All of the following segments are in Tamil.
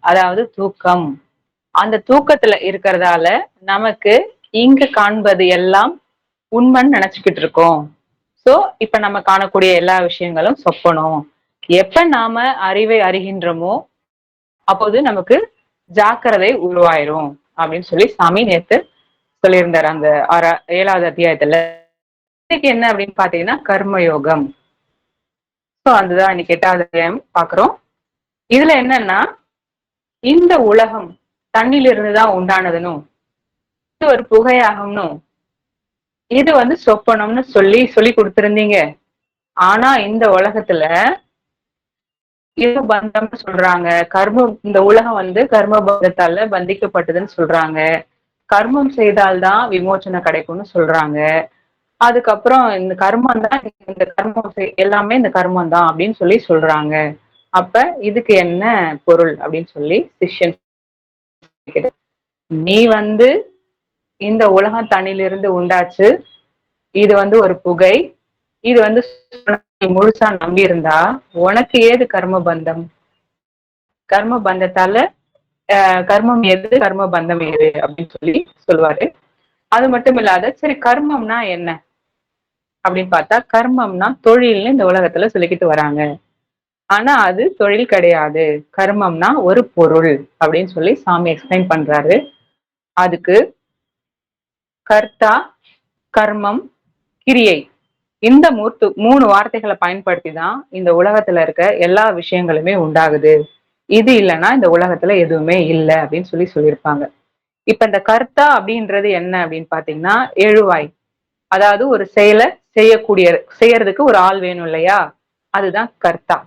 அதாவது தூக்கம். அந்த தூக்கத்துல இருக்கிறதால நமக்கு இங்க காண்பது எல்லாம் உண்மைன்னு நினைச்சுக்கிட்டு இருக்கோம். சோ இப்ப நம்ம காணக்கூடிய எல்லா விஷயங்களும் சொப்பனம். எப்ப நாம அறிவை அறிகின்றோமோ அப்போது நமக்கு ஜாக்கிரதை உருவாயிரும் அப்படின்னு சொல்லி சாமி நேத்து சொல்லியிருந்தாரு அந்த 7வது அத்தியாயத்துல. இன்னைக்கு என்ன அப்படின்னு பாத்தீங்கன்னா கர்மயோகம். சோ அதுதான் இன்னைக்கு 8வது அத்தியாயம் பாக்குறோம். இதுல என்னன்னா இந்த உலகம் தண்ணிலிருந்துதான் உண்டானதுன்னும் இது ஒரு புகையாகும்னும் இது சொப்பனம்னு சொல்லி கொடுத்திருந்தீங்க. ஆனா இந்த உலகத்துல இது பந்தம்னு சொல்றாங்க. இந்த உலகம் கர்ம பந்தத்தால பந்திக்கப்பட்டதுன்னு சொல்றாங்க. கர்மம் செய்தால்தான் விமோச்சனம் கிடைக்கும்னு சொல்றாங்க. அதுக்கப்புறம் இந்த கர்மம் தான், இந்த கர்மம் எல்லாமே இந்த கர்மம் தான் அப்படின்னு சொல்றாங்க. அப்ப இதுக்கு என்ன பொருள் அப்படின்னு சொல்லி சிஷ்யன் நீ இந்த உலகம் தண்ணிலிருந்து உண்டாச்சு, இது ஒரு புகை, இது முழுசா நம்பி இருந்தா உனக்கு ஏது கர்ம பந்தம்? கர்ம பந்தத்தால கர்மம் எது, கர்ம பந்தம் எது அப்படின்னு சொல்லுவாரு. அது மட்டும் இல்லாத சரி கர்மம்னா என்ன அப்படின்னு பார்த்தா கர்மம்னா தொழில்னு இந்த உலகத்துல சொல்லிக்கிட்டு வராங்க. ஆனா அது தொழில் கிடையாது. கர்மம்னா ஒரு பொருள் அப்படின்னு சாமி எக்ஸ்பிளைன் பண்றாரு. அதுக்கு கர்த்தா, கர்மம், கிரியை இந்த 3 வார்த்தைகளை பயன்படுத்தி தான் இந்த உலகத்துல இருக்க எல்லா விஷயங்களுமே உண்டாகுது. இது இல்லைன்னா இந்த உலகத்துல எதுவுமே இல்லை அப்படின்னு சொல்லியிருப்பாங்க. இப்ப இந்த கர்த்தா அப்படின்றது என்ன அப்படின்னு பாத்தீங்கன்னா எழுவாய். அதாவது ஒரு செயலை செய்யறதுக்கு ஒரு ஆள் வேணும் இல்லையா, அதுதான் கர்த்தா.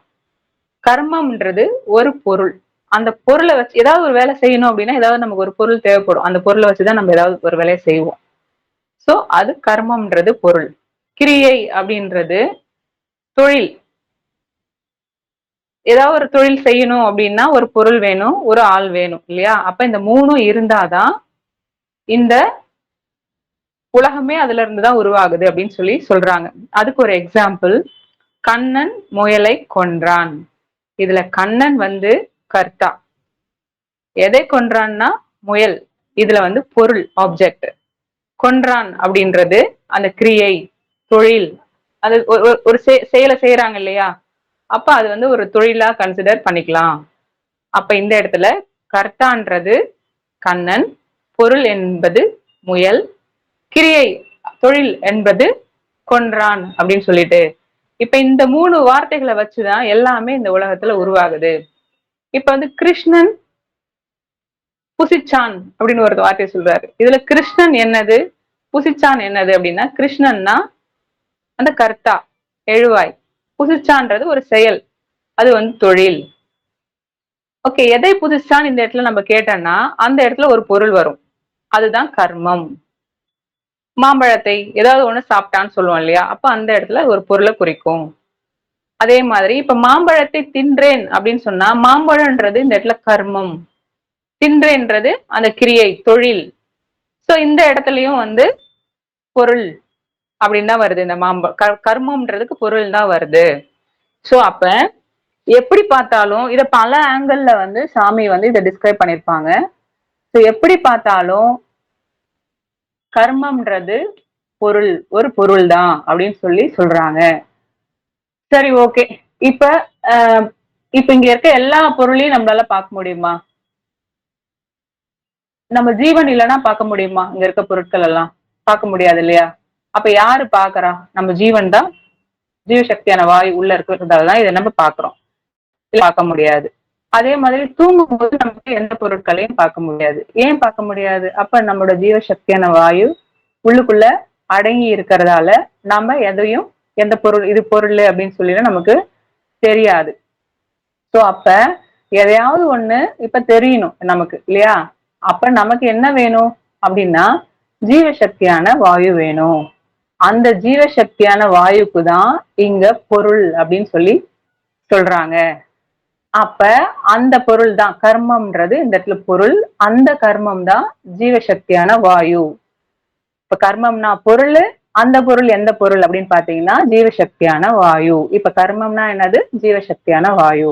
கர்மம்ன்றது ஒரு பொருள். அந்த பொருளை வச்சு ஏதாவது ஒரு வேலை செய்யணும் அப்படின்னா ஏதாவது நமக்கு ஒரு பொருள் தேவைப்படும். அந்த பொருளை வச்சுதான் நம்ம ஏதாவது ஒரு வேலையை செய்வோம். சோ அது கர்மம்ன்றது பொருள். கிரியை அப்படின்றது தொழில். ஏதாவது ஒரு தொழில் செய்யணும் அப்படின்னா ஒரு பொருள் வேணும், ஒரு ஆள் வேணும் இல்லையா. அப்ப இந்த 3 இருந்தாதான் இந்த உலகமே அதுல இருந்துதான் உருவாகுது அப்படின்னு சொல்றாங்க. அதுக்கு ஒரு எக்ஸாம்பிள், கண்ணன் முயலை கொன்றான். இதுல கண்ணன் கர்த்தா. எதை கொன்றான்னா முயல். இதுல பொருள், ஆப்ஜெக்ட். கொன்றான் அப்படின்றது அந்த கிரியை, தொழில். அது ஒரு செயலை செய்யறாங்க இல்லையா, அப்ப அது ஒரு தொழிலா கன்சிடர் பண்ணிக்கலாம். அப்ப இந்த இடத்துல கர்த்தான்றது கண்ணன், பொருள் என்பது முயல், கிரியை தொழில் என்பது கொன்றான் அப்படின்னு சொல்லிட்டு இப்ப இந்த 3 வார்த்தைகளை வச்சுதான் எல்லாமே இந்த உலகத்துல உருவாகுது. இப்ப கிருஷ்ணன் புசிச்சான் அப்படின்னு ஒரு வார்த்தையை சொல்றாரு. இதுல கிருஷ்ணன் என்னது, புசிச்சான் என்னது அப்படின்னா கிருஷ்ணன்னா அந்த கர்த்தா, எழுவாய். புசிச்சான்றது ஒரு செயல், அது தொழில். ஓகே, எதை புசிச்சான் இந்த இடத்துல நம்ம கேட்டோம்னா அந்த இடத்துல ஒரு பொருள் வரும், அதுதான் கர்மம். மாம்பழத்தை ஏதாவது ஒண்ணு சாப்பிட்டான்னு சொல்லுவோம் இல்லையா, அப்ப அந்த இடத்துல ஒரு பொருளை குறிக்கும். அதே மாதிரி இப்ப மாம்பழத்தை தின்றேன் அப்படின்னு சொன்னா மாம்பழம்ன்றது இந்த இடத்துல கர்மம், தின்றேன்றது அந்த கிரியை, தொழில். சோ இந்த இடத்துலயும் பொருள் அப்படின்னு தான் வருது. இந்த கர்மம்ன்றதுக்கு பொருள் தான் வருது. சோ அப்ப எப்படி பார்த்தாலும் இத பல ஆங்கிள் சாமி இதை டிஸ்கிரைப் பண்ணிருப்பாங்க. சோ எப்படி பார்த்தாலும் கர்மம்ன்றது பொருள், ஒரு பொருள் தான் அப்படின்னு சொல்றாங்க. சரி, ஓகே. இப்ப இப்ப இங்க இருக்க எல்லா பொருளையும் நம்மளால பார்க்க முடியுமா? நம்ம ஜீவன் இல்லைன்னா பார்க்க முடியுமா? இங்க இருக்க பொருட்கள் எல்லாம் பார்க்க முடியாது இல்லையா. அப்ப யாரு பாக்குறா? நம்ம ஜீவன் தான். ஜீவசக்தியான வாயு உள்ள இருக்கிறதாலதான் இதை நம்ம பாக்குறோம், பார்க்க முடியாது. அதே மாதிரி தூங்கும் போது நமக்கு எந்த பொருட்களையும் பார்க்க முடியாது. ஏன் பார்க்க முடியாது? அப்ப நம்மளோட ஜீவசக்தியான வாயு உள்ளுக்குள்ள அடங்கி இருக்கிறதால நம்ம எதையும், எந்த பொருள் இது பொருள் அப்படின்னு சொல்லினா நமக்கு தெரியாது. சோ அப்ப எதையாவது ஒண்ணு இப்ப தெரியணும் நமக்கு இல்லையா. அப்ப நமக்கு என்ன வேணும் அப்படின்னா ஜீவசக்தியான வாயு வேணும். அந்த ஜீவசக்தியான வாயுக்கு தான் இங்க பொருள் அப்படின்னு சொல்றாங்க. அப்ப அந்த பொருள் தான் கர்மம்ன்றது இந்த இடத்துல பொருள். அந்த கர்மம் தான் ஜீவசக்தியான வாயு. இப்ப கர்மம்னா பொருள், அந்த பொருள் எந்த பொருள் அப்படின்னு பாத்தீங்கன்னா ஜீவசக்தியான வாயு. இப்ப கர்மம்னா என்னது? ஜீவசக்தியான வாயு.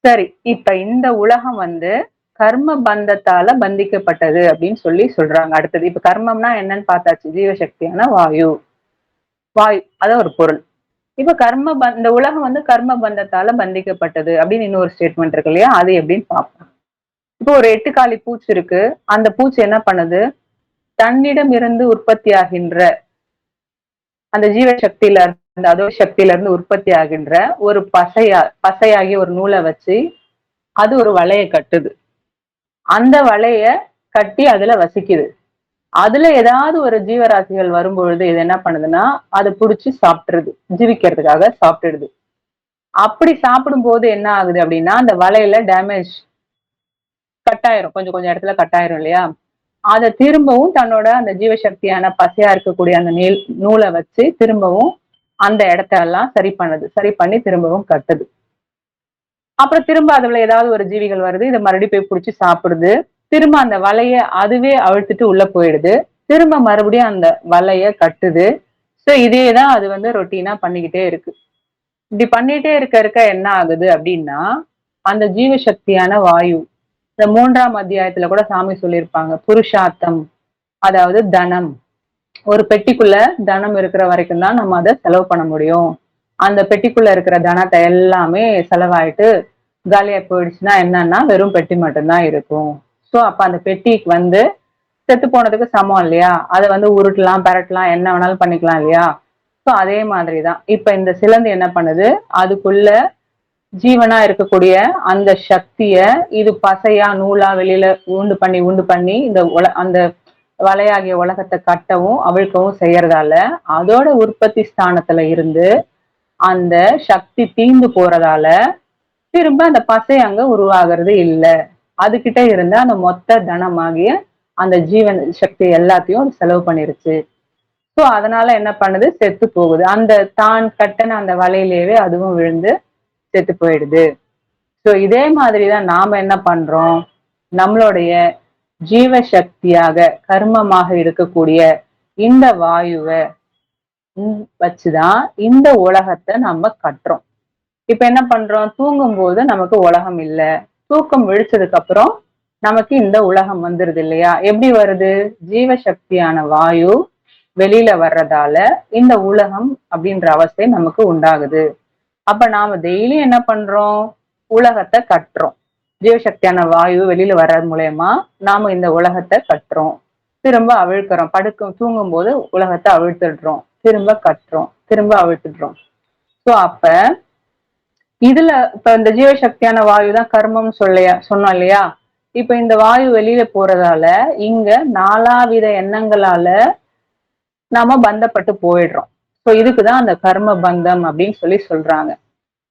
சரி, இப்ப இந்த உலகம் வந்து கர்ம பந்தத்தால பந்திக்கப்பட்டது அப்படின்னு சொல்றாங்க. அடுத்தது இப்ப கர்மம்னா என்னன்னு பார்த்தாச்சு. ஜீவசக்தியான வாயு. வாயு அதான் ஒரு பொருள். இப்ப இந்த உலகம் வந்து கர்ம பந்தத்தால பந்திக்கப்பட்டது அப்படின்னு இன்னொரு ஸ்டேட்மெண்ட் இருக்கு இல்லையா? அது எப்படின்னு பார்ப்போம். இப்போ ஒரு 8 காலி பூச்சி இருக்கு. அந்த பூச்சி என்ன பண்ணுது? தன்னிடம் இருந்து உற்பத்தி ஆகின்ற அந்த ஜீவசக்தியில அந்த அதோ சக்தியில இருந்து உற்பத்தி ஆகின்ற ஒரு பசையாகி ஒரு நூலை வச்சு அது ஒரு வலைய கட்டுது. அந்த வலைய கட்டி அதுல வசிக்குது. அதுல ஏதாவது ஒரு ஜீவராசிகள் வரும்பொழுது இது என்ன பண்ணுதுன்னா அதை புடிச்சு சாப்பிட்டுருது, ஜீவிக்கிறதுக்காக சாப்பிட்டுடுது. அப்படி சாப்பிடும் போது என்ன ஆகுது அப்படின்னா அந்த வலையில டேமேஜ் கட்டாயிரும், கொஞ்சம் கொஞ்சம் இடத்துல கட்டாயிரும் இல்லையா? அதை திரும்பவும் தன்னோட அந்த ஜீவசக்தியான பசையா இருக்கக்கூடிய அந்த நூலை வச்சு திரும்பவும் அந்த இடத்தெல்லாம் சரி பண்ணுது, சரி பண்ணி திரும்பவும் கட்டுது. அப்புறம் திரும்ப அதுல ஏதாவது ஒரு ஜீவிகள் வருது, இதை மறுபடியும் போய் பிடிச்சி சாப்பிடுது. திரும்ப அந்த வலைய அதுவே அழுத்துட்டு உள்ள போயிடுது. திரும்ப மறுபடியும் அந்த வலைய கட்டுது. சோ இதேதான் அது வந்து ரொட்டீனா பண்ணிக்கிட்டே இருக்கு. இப்படி பண்ணிட்டே இருக்க என்ன ஆகுது அப்படின்னா அந்த ஜீவசக்தியான வாயு, இந்த 3ஆம் அத்தியாயத்துல கூட சாமி சொல்லியிருப்பாங்க, புருஷார்த்தம், அதாவது தனம். ஒரு பெட்டிக்குள்ள தனம் இருக்கிற வரைக்கும் தான் நம்ம அதை செலவு பண்ண முடியும். அந்த பெட்டிக்குள்ள இருக்கிற தனத்தை எல்லாமே செலவாயிட்டு காலியா போயிடுச்சுன்னா என்னன்னா வெறும் பெட்டி மட்டும்தான் இருக்கும். சோ அப்ப அந்த பெட்டிக்கு வந்து செத்து போனதுக்கு சமம் இல்லையா? அதை வந்து உருட்டலாம், பெரட்டலாம், என்ன வேணாலும் பண்ணிக்கலாம் இல்லையா? சோ அதே மாதிரிதான் இப்ப இந்த சிலந்தி என்ன பண்ணுது, அதுக்குள்ள ஜீவனா இருக்கக்கூடிய அந்த சக்திய இது பசையா நூலா வெளியில உண்டு பண்ணி இந்த அந்த வலையாகிய உலகத்தை கட்டவும் அவிழ்க்கவும் செய்யறதால அதோட உற்பத்தி ஸ்தானத்துல இருந்து அந்த சக்தி தீந்து போறதால திரும்ப அந்த பசை அங்க உருவாகிறது இல்லை. அதுகிட்ட இருந்த அந்த மொத்த தனமாகிய அந்த ஜீவன் சக்தி எல்லாத்தையும் செலவு பண்ணிருச்சு. சோ அதனால என்ன பண்ணுது, செத்து போகுது. அந்த தான் கட்டின அந்த வலையிலேயே அதுவும் விழுந்து செத்து போயிடுது. சோ இதே மாதிரிதான் நாம என்ன பண்றோம், நம்மளுடைய ஜீவசக்தியாக கர்மமாக இருக்கக்கூடிய இந்த வாயுவை வச்சுதான் இந்த உலகத்தை நம்ம கட்டுறோம். இப்ப என்ன பண்றோம், தூங்கும் போது நமக்கு உலகம் இல்ல, தூக்கம் விழிச்சதுக்கு அப்புறம் நமக்கு இந்த உலகம் வந்துருது இல்லையா? எப்படி வருது? ஜீவசக்தியான வாயு வெளியில வர்றதால இந்த உலகம் அப்படின்ற அவஸ்தை நமக்கு உண்டாகுது. அப்ப நாம டெய்லி என்ன பண்றோம், உலகத்தை கட்டுறோம். ஜீவசக்தியான வாயு வெளியில வர்றது மூலயமா நாம இந்த உலகத்தை கட்டுறோம், திரும்ப அவிழ்க்கிறோம். தூங்கும் போது உலகத்தை அவிழ்த்துடுறோம், திரும்ப கட்டுறோம், திரும்ப அவிழ்த்துடுறோம். சோ அப்ப இதுல இப்ப இந்த ஜீவசக்தியான வாயு தான் கர்மம் சொன்னோம் இல்லையா? இப்ப இந்த வாயு வெளியில போறதால இங்க நாலாவித எண்ணங்களால நாம பந்தப்பட்டு போயிடுறோம். சோ இதுக்குதான் அந்த கர்ம பந்தம் அப்படின்னு சொல்றாங்க.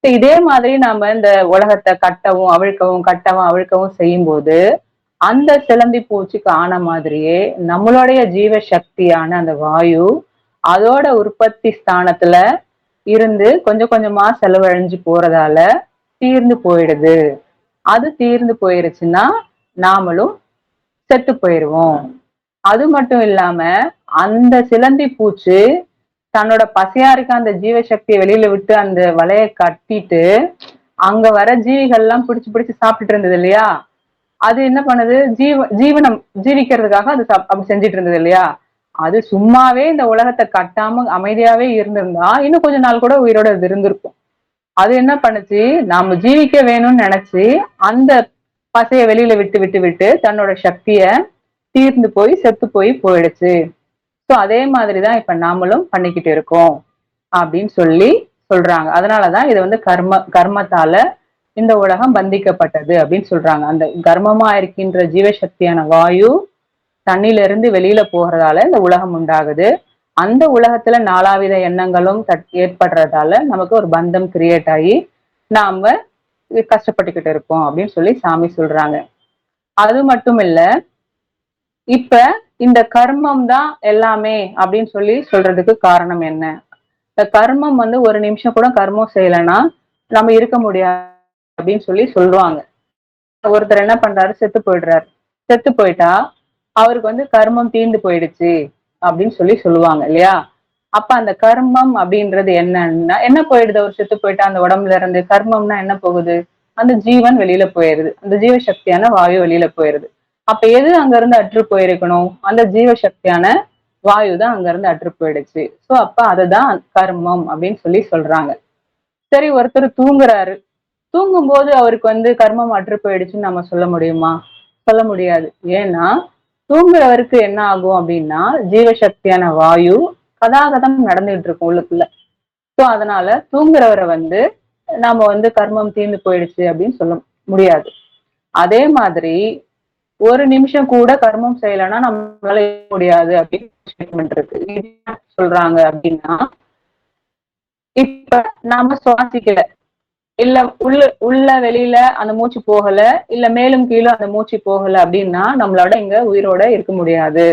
இதே மாதிரி நாம இந்த உலகத்தை கட்டவும் அவிழ்க்கவும் கட்டவும் அவிழ்க்கவும் செய்யும் போது அந்த சிலந்தி பூச்சிக்கு ஆன மாதிரியே நம்மளுடைய ஜீவ சக்தியான அந்த வாயு அதோட உற்பத்தி ஸ்தானத்துல இருந்து கொஞ்சம் கொஞ்சமா செலவழிஞ்சு போறதால தீர்ந்து போயிடுது. அது தீர்ந்து போயிருச்சுன்னா நாமளும் செத்து போயிருவோம். அது மட்டும் இல்லாம அந்த சிலந்தி பூச்சி தன்னோட பசையா இருக்க அந்த ஜீவசக்தியை வெளியில விட்டு அந்த வலைய கட்டிட்டு அங்க வர ஜீவிகள் எல்லாம் பிடிச்சு பிடிச்சு சாப்பிட்டுட்டு இருந்தது இல்லையா? அது என்ன பண்ணுது, ஜீவனம் ஜீவிக்கிறதுக்காக அது அப்படி செஞ்சுட்டு இருந்தது இல்லையா? அது சும்மாவே இந்த உலகத்தை கட்டாம அமைதியாவே இருந்திருந்தா இன்னும் கொஞ்ச நாள் கூட உயிரோட இருந்திருக்கும். அது என்ன பண்ணுச்சு, நாம ஜீவிக்க வேணும்னு நினைச்சு அந்த பசைய வெளியில விட்டு விட்டு விட்டு தன்னோட சக்திய தீர்ந்து போய் செத்து போயிடுச்சு. சோ அதே மாதிரிதான் இப்ப நாமளும் பண்ணிக்கிட்டு இருக்கோம் அப்படின்னு சொல்றாங்க. அதனாலதான் இது வந்து கர்மத்தால இந்த உலகம் பந்திக்கப்பட்டது அப்படின்னு சொல்றாங்க. அந்த கர்மமா இருக்கின்ற ஜீவசக்தியான வாயு தண்ணில இருந்து வெளியில போகிறதால இந்த உலகம் உண்டாகுது. அந்த உலகத்துல நாலாவித எண்ணங்களும் ஏற்படுறதால நமக்கு ஒரு பந்தம் கிரியேட் ஆகி நாம கஷ்டப்பட்டுக்கிட்டு இருக்கோம் அப்படின்னு சாமி சொல்றாங்க. அது மட்டும் இல்ல, இப்ப இந்த கர்மம் தான் எல்லாமே அப்படின்னு சொல்றதுக்கு காரணம் என்ன? இந்த கர்மம் வந்து ஒரு நிமிஷம் கூட கர்மம் செய்யலைன்னா நம்ம இருக்க முடியாது அப்படின்னு சொல்லுவாங்க. ஒருத்தர் என்ன பண்றாரு, செத்து போயிடுறாரு. செத்து போயிட்டா அவருக்கு வந்து கர்மம் தீர்ந்து போயிடுச்சு அப்படின்னு சொல்லுவாங்க இல்லையா? அப்ப அந்த கர்மம் அப்படின்றது என்னன்னா என்ன போயிடுது, அவர் செத்து போயிட்டா அந்த உடம்புல இருந்து கர்மம்னா என்ன போகுது, அந்த ஜீவன் வெளியில போயிருது, அந்த ஜீவசக்தியான வாயு வெளியில போயிருது. அப்ப எது அங்க இருந்து அற்று போயிருக்கணும்? அந்த ஜீவசக்தியான வாயு தான் அங்க இருந்து அற்று போயிடுச்சு. சோ அப்ப அதுதான் கர்மம் அப்படின்னு சொல்றாங்க. சரி, ஒருத்தர் தூங்குறாரு. தூங்கும்போது அவருக்கு கர்மம் அற்று போயிடுச்சுன்னு நம்ம சொல்ல முடியுமா? சொல்ல முடியாது. ஏன்னா தூங்குறவருக்கு என்ன ஆகும் அப்படின்னா, ஜீவசக்தியான வாயு கதாகதம் நடந்துகிட்டு இருக்கும் உள்ளுக்குள்ள. சோ அதனால தூங்குறவரை நாம கர்மம் தீர்ந்து போயிடுச்சு அப்படின்னு சொல்ல முடியாது. அதே மாதிரி ஒரு நிமிஷம் கூட கர்மம் செய்யலைன்னா நம்மளால இருக்க முடியாது அப்படின்னு ஸ்டேட்மெண்ட் இருக்கு. இது என்ன சொல்றாங்க அப்படின்னா, இப்ப நாம சுவாசிக்கல, இல்ல உள்ள உள்ள வெளியில அந்த மூச்சு போகல, இல்ல மேலும் கீழும் அந்த மூச்சு போகல அப்படின்னா நம்மளோட இங்க உயிரோட இருக்க முடியாது.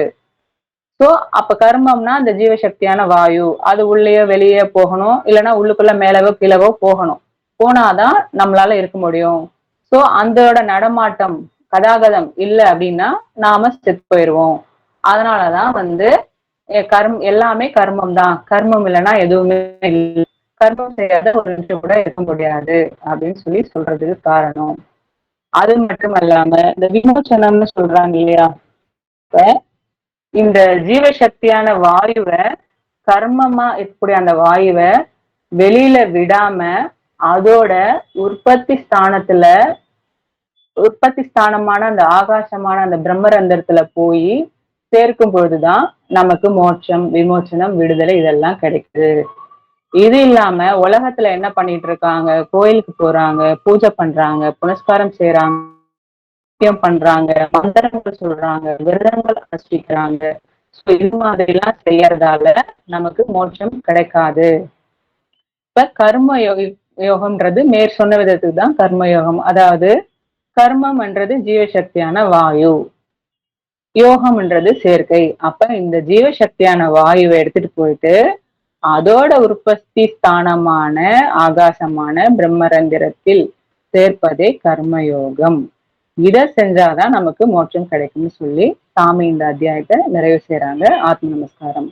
சோ அப்ப கர்மம்னா அந்த ஜீவசக்தியான வாயு அது உள்ளேயோ வெளியே போகணும், இல்லைன்னா உள்ளுக்குள்ள மேலவோ கீழவோ போகணும். போனாதான் நம்மளால இருக்க முடியும். சோ அந்தோட நடமாட்டம் கதாகதம் இல்ல அப்படின்னா நாம செத்து போயிருவோம். அதனாலதான் எல்லாமே கர்மம் தான், கர்மம் இல்லைன்னா எதுவுமே இல்லை, கர்மம் செய்யாத ஒரு நிமிஷம் கூட இருக்க முடியாது அப்படின்னு சொல்றதுக்கு காரணம். அது மட்டும் அல்லாம இந்த விமோச்சனம்னு சொல்றாங்க இல்லையா, இப்ப இந்த ஜீவசக்தியான வாயுவை, கர்மமா இருக்கக்கூடிய அந்த வாயுவை வெளியில விடாம அதோட உற்பத்தி ஸ்தானத்துல, உற்பத்தி ஸ்தானமான அந்த ஆகாசமான அந்த பிரம்மரந்திரத்துல போய் சேர்க்கும் பொழுதுதான் நமக்கு மோட்சம், விமோச்சனம், விடுதலை இதெல்லாம் கிடைக்குது. இது இல்லாம உலகத்துல என்ன பண்ணிட்டு இருக்காங்க? கோயிலுக்கு போறாங்க, பூஜை பண்றாங்க, புனஸ்காரம் செய்யறாங்க, பண்றாங்க, மந்திரங்கள் சொல்றாங்க, விரதங்கள் அனுஷ்டிக்கிறாங்க. இது மாதிரி எல்லாம் செய்யறதால நமக்கு மோட்சம் கிடைக்காது. இப்ப யோகம்ன்றது மேற் சொன்ன விதத்துக்கு தான் கர்ம யோகம். அதாவது கர்மம்ன்றது ஜீவசக்தியான வாயு, யோகம்ன்றது சேர்க்கை. அப்ப இந்த ஜீவசக்தியான வாயுவை எடுத்துட்டு போயிட்டு அதோட உற்பத்தி ஸ்தானமான ஆகாசமான பிரம்மரந்திரத்தில் சேர்ப்பதே கர்மயோகம். இதை செஞ்சாதான் நமக்கு மோட்சம் கிடைக்கும்னு சாமி இந்த அத்தியாயத்தை நிறைவு செய்யறாங்க. ஆத்ம நமஸ்காரம்.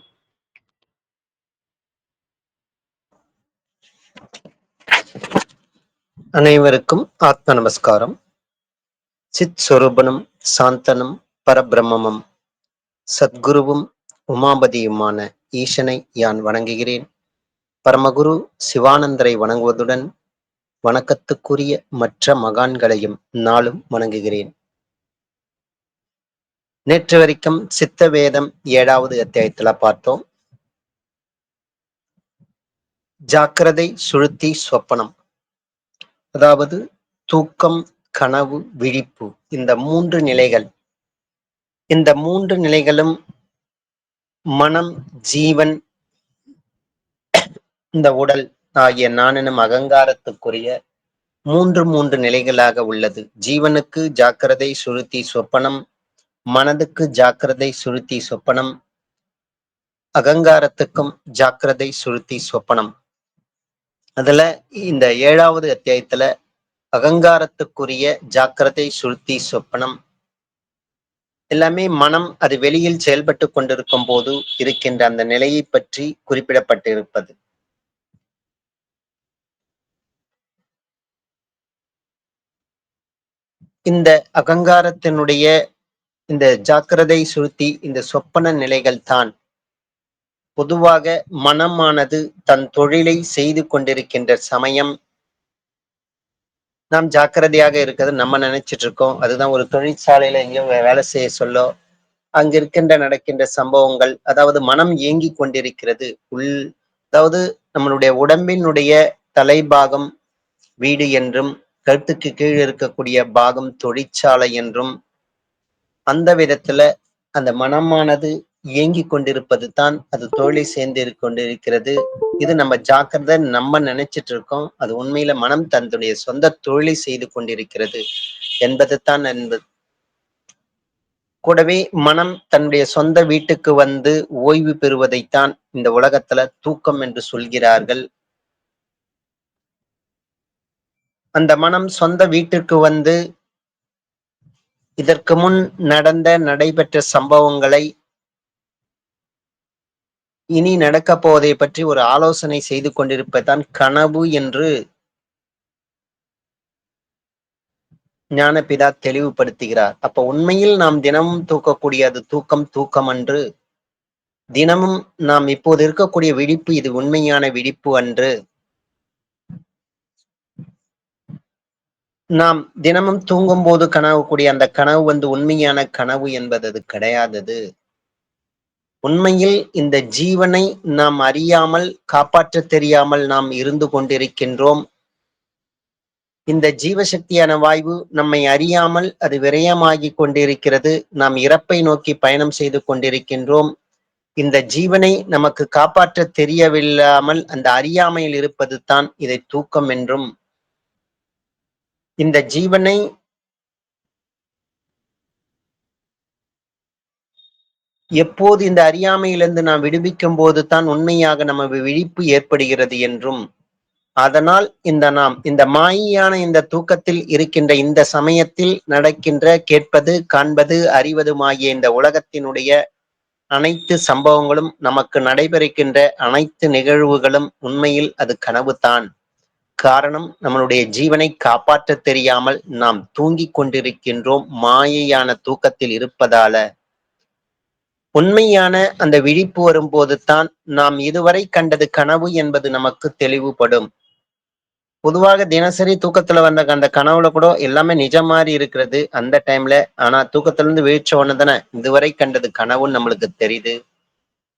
அனைவருக்கும் ஆத்ம நமஸ்காரம். சித் சொரூபனும் சாந்தனும் பரபிரம்மமும் சத்குருவும் உமாபதியுமான ஈசனை யான் வணங்குகிறேன். பரமகுரு சிவானந்தரை வணங்குவதுடன் வணக்கத்துக்குரிய மற்ற மகான்களையும் நாளும் வணங்குகிறேன். நேற்று வரைக்கும் சித்த வேதம் 7வது அத்தியாயத்துல பார்த்தோம். ஜாக்கிரதை, சுழுத்தி, சொப்பனம், அதாவது தூக்கம், கனவு, விழிப்பு, இந்த 3 நிலைகள். இந்த 3 நிலைகளும் மனம், ஜீவன், இந்த உடல் ஆகிய நானெனும் அகங்காரத்துக்குரிய மூன்று நிலைகளாக உள்ளது. ஜீவனுக்கு ஜாக்கிரதை, சுழுத்தி, சொப்பனம், மனதுக்கு ஜாக்கிரதை, சுழுத்தி, சொப்பனம், அகங்காரத்துக்கும் ஜாக்கிரதை, சுழுத்தி, சொப்பனம். அதுல இந்த 7வது அத்தியாயத்துல அகங்காரத்துக்குரிய ஜாக்கிரதை, சுழுத்தி, சொப்பனம் எல்லாமே மனம் அது வெளியில் செயல்பட்டு கொண்டிருக்கும் போது இருக்கின்ற அந்த நிலையை பற்றி குறிப்பிடப்பட்டிருப்பது. இந்த அகங்காரத்தினுடைய இந்த ஜாக்கிரதை, சுழுத்தி, இந்த சொப்பன நிலைகள் தான் பொதுவாக மனமானது தன் தொழிலை செய்து கொண்டிருக்கின்ற சமயம் நாம் ஜாக்கிரதையாக இருக்கிறது நம்ம நினைச்சிட்டு இருக்கோம். அதுதான் ஒரு தொழிற்சாலையில எங்கேயோ வேலை செய்ய சொல்லோ, அங்க நடக்கின்ற சம்பவங்கள், அதாவது மனம் இயங்கி கொண்டிருக்கிறது. அதாவது நம்மளுடைய உடம்பினுடைய தலைபாகம் வீடு என்றும், கழுத்துக்கு கீழ் இருக்கக்கூடிய பாகம் தொழிற்சாலை என்றும், அந்த விதத்துல அந்த மனமானது இயங்கி கொண்டிருப்பது தான் அது தொழிலை சேர்ந்து கொண்டிருக்கிறது. இது நம்ம ஜாக்கிரதை நம்ம நினைச்சிட்டு இருக்கோம். அது உண்மையில மனம் தன்னுடைய சொந்த தொழிலை செய்து கொண்டிருக்கிறது என்பது தான் என்பது. கூடவே மனம் தன்னுடைய சொந்த வீட்டுக்கு ஓய்வு பெறுவதைத்தான் இந்த உலகத்துல தூக்கம் என்று சொல்கிறார்கள். அந்த மனம் சொந்த வீட்டிற்கு இதற்கு முன் நடைபெற்ற சம்பவங்களை இனி நடக்கப் போவதை பற்றி ஒரு ஆலோசனை செய்து கொண்டிருப்பதுதான் கனவு என்று ஞானபிதா தெளிவுபடுத்துகிறார். அப்ப உண்மையில் நாம் தினமும் தூக்கக்கூடிய அது தூக்கம் தூக்கம் அன்று. தினமும் நாம் இப்போது இருக்கக்கூடிய விழிப்பு இது உண்மையான விழிப்பு அன்று. நாம் தினமும் தூங்கும்போது கனவு அந்த கனவு உண்மையான கனவு என்பது அது கிடையாதது. உண்மையில் இந்த ஜீவனை நாம் அறியாமல் காப்பாற்ற தெரியாமல் நாம் இருந்து கொண்டிருக்கின்றோம். இந்த ஜீவசக்தியான வாயு நம்மை அறியாமல் அது விரயமாகிக் கொண்டிருக்கிறது. நாம் இறப்பை நோக்கி பயணம் செய்து கொண்டிருக்கின்றோம். இந்த ஜீவனை நமக்கு காப்பாற்ற தெரியவில்லாமல் அந்த அறியாமையில் இருப்பது தான் இதை தூக்கம் என்றும், இந்த ஜீவனை எப்போது இந்த அறியாமையிலிருந்து நாம் விடுவிக்கும் போது தான் உண்மையாக நம்ம விழிப்பு ஏற்படுகிறது என்றும், அதனால் இந்த மாயையான இந்த தூக்கத்தில் இருக்கின்ற இந்த சமயத்தில் நடக்கின்ற கேட்பது காண்பது அறிவதுமாகிய இந்த உலகத்தினுடைய அனைத்து சம்பவங்களும் நமக்கு நடைபெறுகின்ற அனைத்து நிகழ்வுகளும் உண்மையில் அது கனவுதான். காரணம், நம்மளுடைய ஜீவனை காப்பாற்ற தெரியாமல் நாம் தூங்கிக் கொண்டிருக்கின்றோம். மாயையான தூக்கத்தில் இருப்பதால உண்மையான அந்த விழிப்பு வரும்போது தான் நாம் இதுவரை கண்டது கனவு என்பது நமக்கு தெளிவுபடும். பொதுவாக தினசரி தூக்கத்துல வந்த அந்த கனவுல கூட எல்லாமே நிஜம் மாதிரி இருக்கிறது அந்த டைம்ல. ஆனா தூக்கத்துல இருந்து வீழ்ச்ச உடனே தானே இதுவரை கண்டது கனவுன்னு நம்மளுக்கு தெரியுது.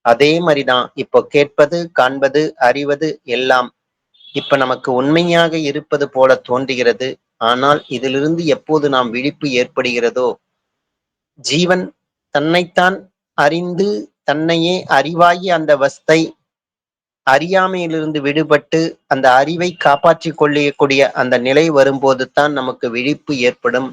அதே மாதிரிதான் இப்போ கேட்பது காண்பது அறிவது எல்லாம் இப்ப நமக்கு உண்மையாக இருப்பது போல தோன்றுகிறது. ஆனால் இதிலிருந்து எப்போது நாம் விழிப்பு ஏற்படுகிறதோ, ஜீவன் தன்னைத்தான் அறிந்து தன்னையே அறிவாகி அந்த வஸ்தை அறியாமையிலிருந்து விடுபட்டு அந்த அறிவை காப்பாற்றிக் கொள்ளக்கூடிய அந்த நிலை வரும்போது தான் நமக்கு விழிப்பு ஏற்படும்.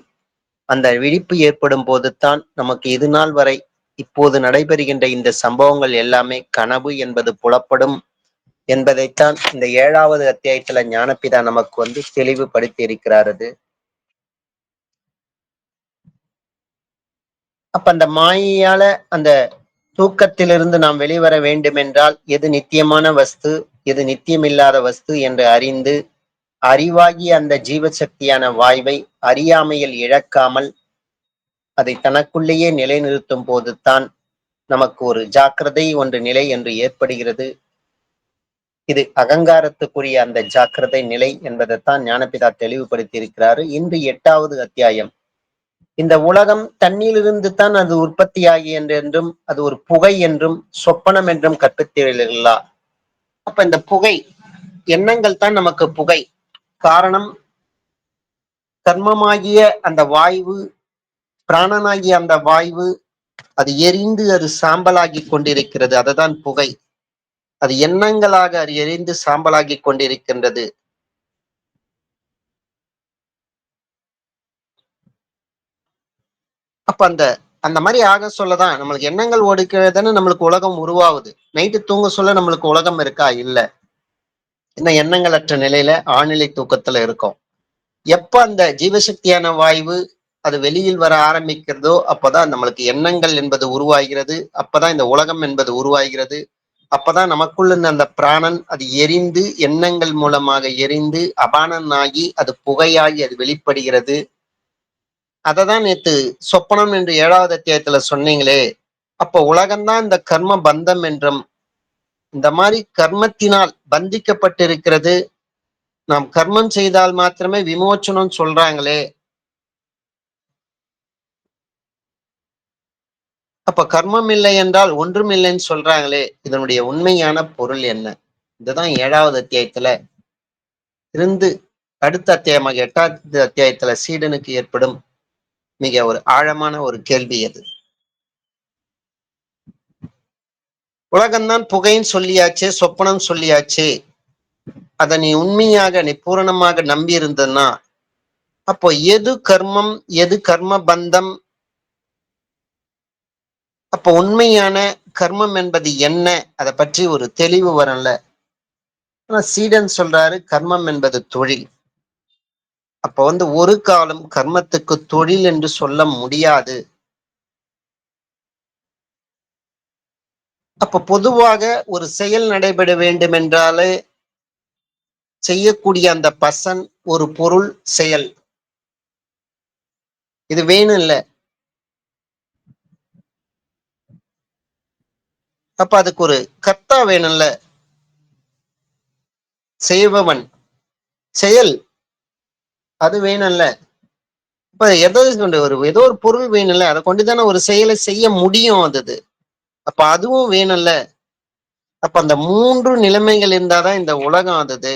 அந்த விழிப்பு ஏற்படும் போது தான் நமக்கு இது நாள் வரை இப்போது நடைபெறுகின்ற இந்த சம்பவங்கள் எல்லாமே கனவு என்பது புலப்படும் என்பதைத்தான் இந்த 7வது அத்தியாயத்துல ஞானபிதா நமக்கு தெளிவுபடுத்தி இருக்கிறார். அது அப்ப அந்த மாயையால அந்த தூக்கத்திலிருந்து நாம் வெளிவர வேண்டுமென்றால் எது நித்தியமான வஸ்து எது நித்தியமில்லாத வஸ்து என்று அறிந்து அறிவாகிய அந்த ஜீவசக்தியான வாய்வை அறியாமையில் இழக்காமல் அதை தனக்குள்ளேயே நிலைநிறுத்தும் போதுதான் நமக்கு ஒரு ஜாக்கிரதை ஒன்று நிலை என்று ஏற்படுகிறது. இது அகங்காரத்துக்குரிய அந்த ஜாக்கிரதை நிலை என்பதைத்தான் ஞானபிதா தெளிவுபடுத்தி இருக்கிறாரு. இன்று 8வது அத்தியாயம். இந்த உலகம் தண்ணியிலிருந்து தான் அது உற்பத்தியாகி என்றும் அது ஒரு புகை என்றும் சொப்பனம் என்றும் கற்பித்தீர்களா? அப்ப இந்த புகை எண்ணங்கள் தான் நமக்கு புகை. காரணம், கர்மமாகிய அந்த வாயு பிராணனாகிய அந்த வாயு அது எரிந்து அது சாம்பலாகி கொண்டிருக்கிறது. அதுதான் புகை. அது எண்ணங்களாக அது எரிந்து சாம்பலாகி கொண்டிருக்கின்றது. அப்ப அந்த அந்த மாதிரி ஆக சொல்லதான் நம்மளுக்கு எண்ணங்கள் ஓடிக்கிறதுன்னு நம்மளுக்கு உலகம் உருவாகுது. நைட்டு தூங்க சொல்ல நம்மளுக்கு உலகம் இருக்கா? இல்ல. இந்த எண்ணங்களற்ற நிலையில ஆழ்நிலை தூக்கத்துல இருக்கும். எப்ப அந்த ஜீவசக்தியான வாயு அது வெளியில் வர ஆரம்பிக்கிறதோ அப்பதான் நம்மளுக்கு எண்ணங்கள் என்பது உருவாகிறது. அப்பதான் இந்த உலகம் என்பது உருவாகிறது. அப்பதான் நமக்குள்ள அந்த பிராணன் அது எரிந்து எண்ணங்கள் மூலமாக எரிந்து அபானன் ஆகி அது புகையாகி அது வெளிப்படுகிறது. அததான் நேத்து சொப்பனம் என்று 7வது அத்தியாயத்துல சொன்னீங்களே. அப்ப உலகம்தான் இந்த கர்ம பந்தம் என்றும், இந்த மாதிரி கர்மத்தினால் பந்திக்கப்பட்டிருக்கிறது. நாம் கர்மம் செய்தால் மாத்திரமே விமோச்சனம் சொல்றாங்களே. அப்ப கர்மம் இல்லை என்றால் ஒன்றும் இல்லைன்னு சொல்றாங்களே. இதனுடைய உண்மையான பொருள் என்ன? இதுதான் 7வது அத்தியாயத்துல இருந்து அடுத்த அத்தியாயமாக 8வது அத்தியாயத்துல சீடனுக்கு ஏற்படும் மிக ஒரு ஆழமான ஒரு கேள்வி. அது உலகம்தான் புகைன்னு சொல்லியாச்சு, சொப்பனம் சொல்லியாச்சு. அதை நீ உண்மையாக நீ பூரணமாக நம்பி இருந்தன்னா அப்போ எது கர்மம் எது கர்ம பந்தம்? அப்போ உண்மையான கர்மம் என்பது என்ன? அதை பற்றி ஒரு தெளிவு வரல. ஆனா சீடன் சொல்றாரு கர்மம் என்பது தொழில். அப்ப ஒரு காலம் கர்மத்துக்கு தொழில் என்று சொல்ல முடியாது. அப்ப பொதுவாக ஒரு செயல் நடைபெற வேண்டும் என்றாலே செய்யக்கூடிய அந்த பர்சன் ஒரு பொருள் செயல். இது வேணும் இல்ல. அப்ப அதுக்கு ஒரு கர்த்தா வேணும்ல, செய்பவன், செயல் அது வேணும்ல. இப்ப எதை கொண்டு ஒரு ஏதோ ஒரு பொருள் வேணும்ல, அதை கொண்டுதானே ஒரு செயலை செய்ய முடியும் அது. அப்ப அதுவும் வேணும்ல. அப்ப அந்த மூன்று நிலைமைகள் இருந்தாதான் இந்த உலகம் அது.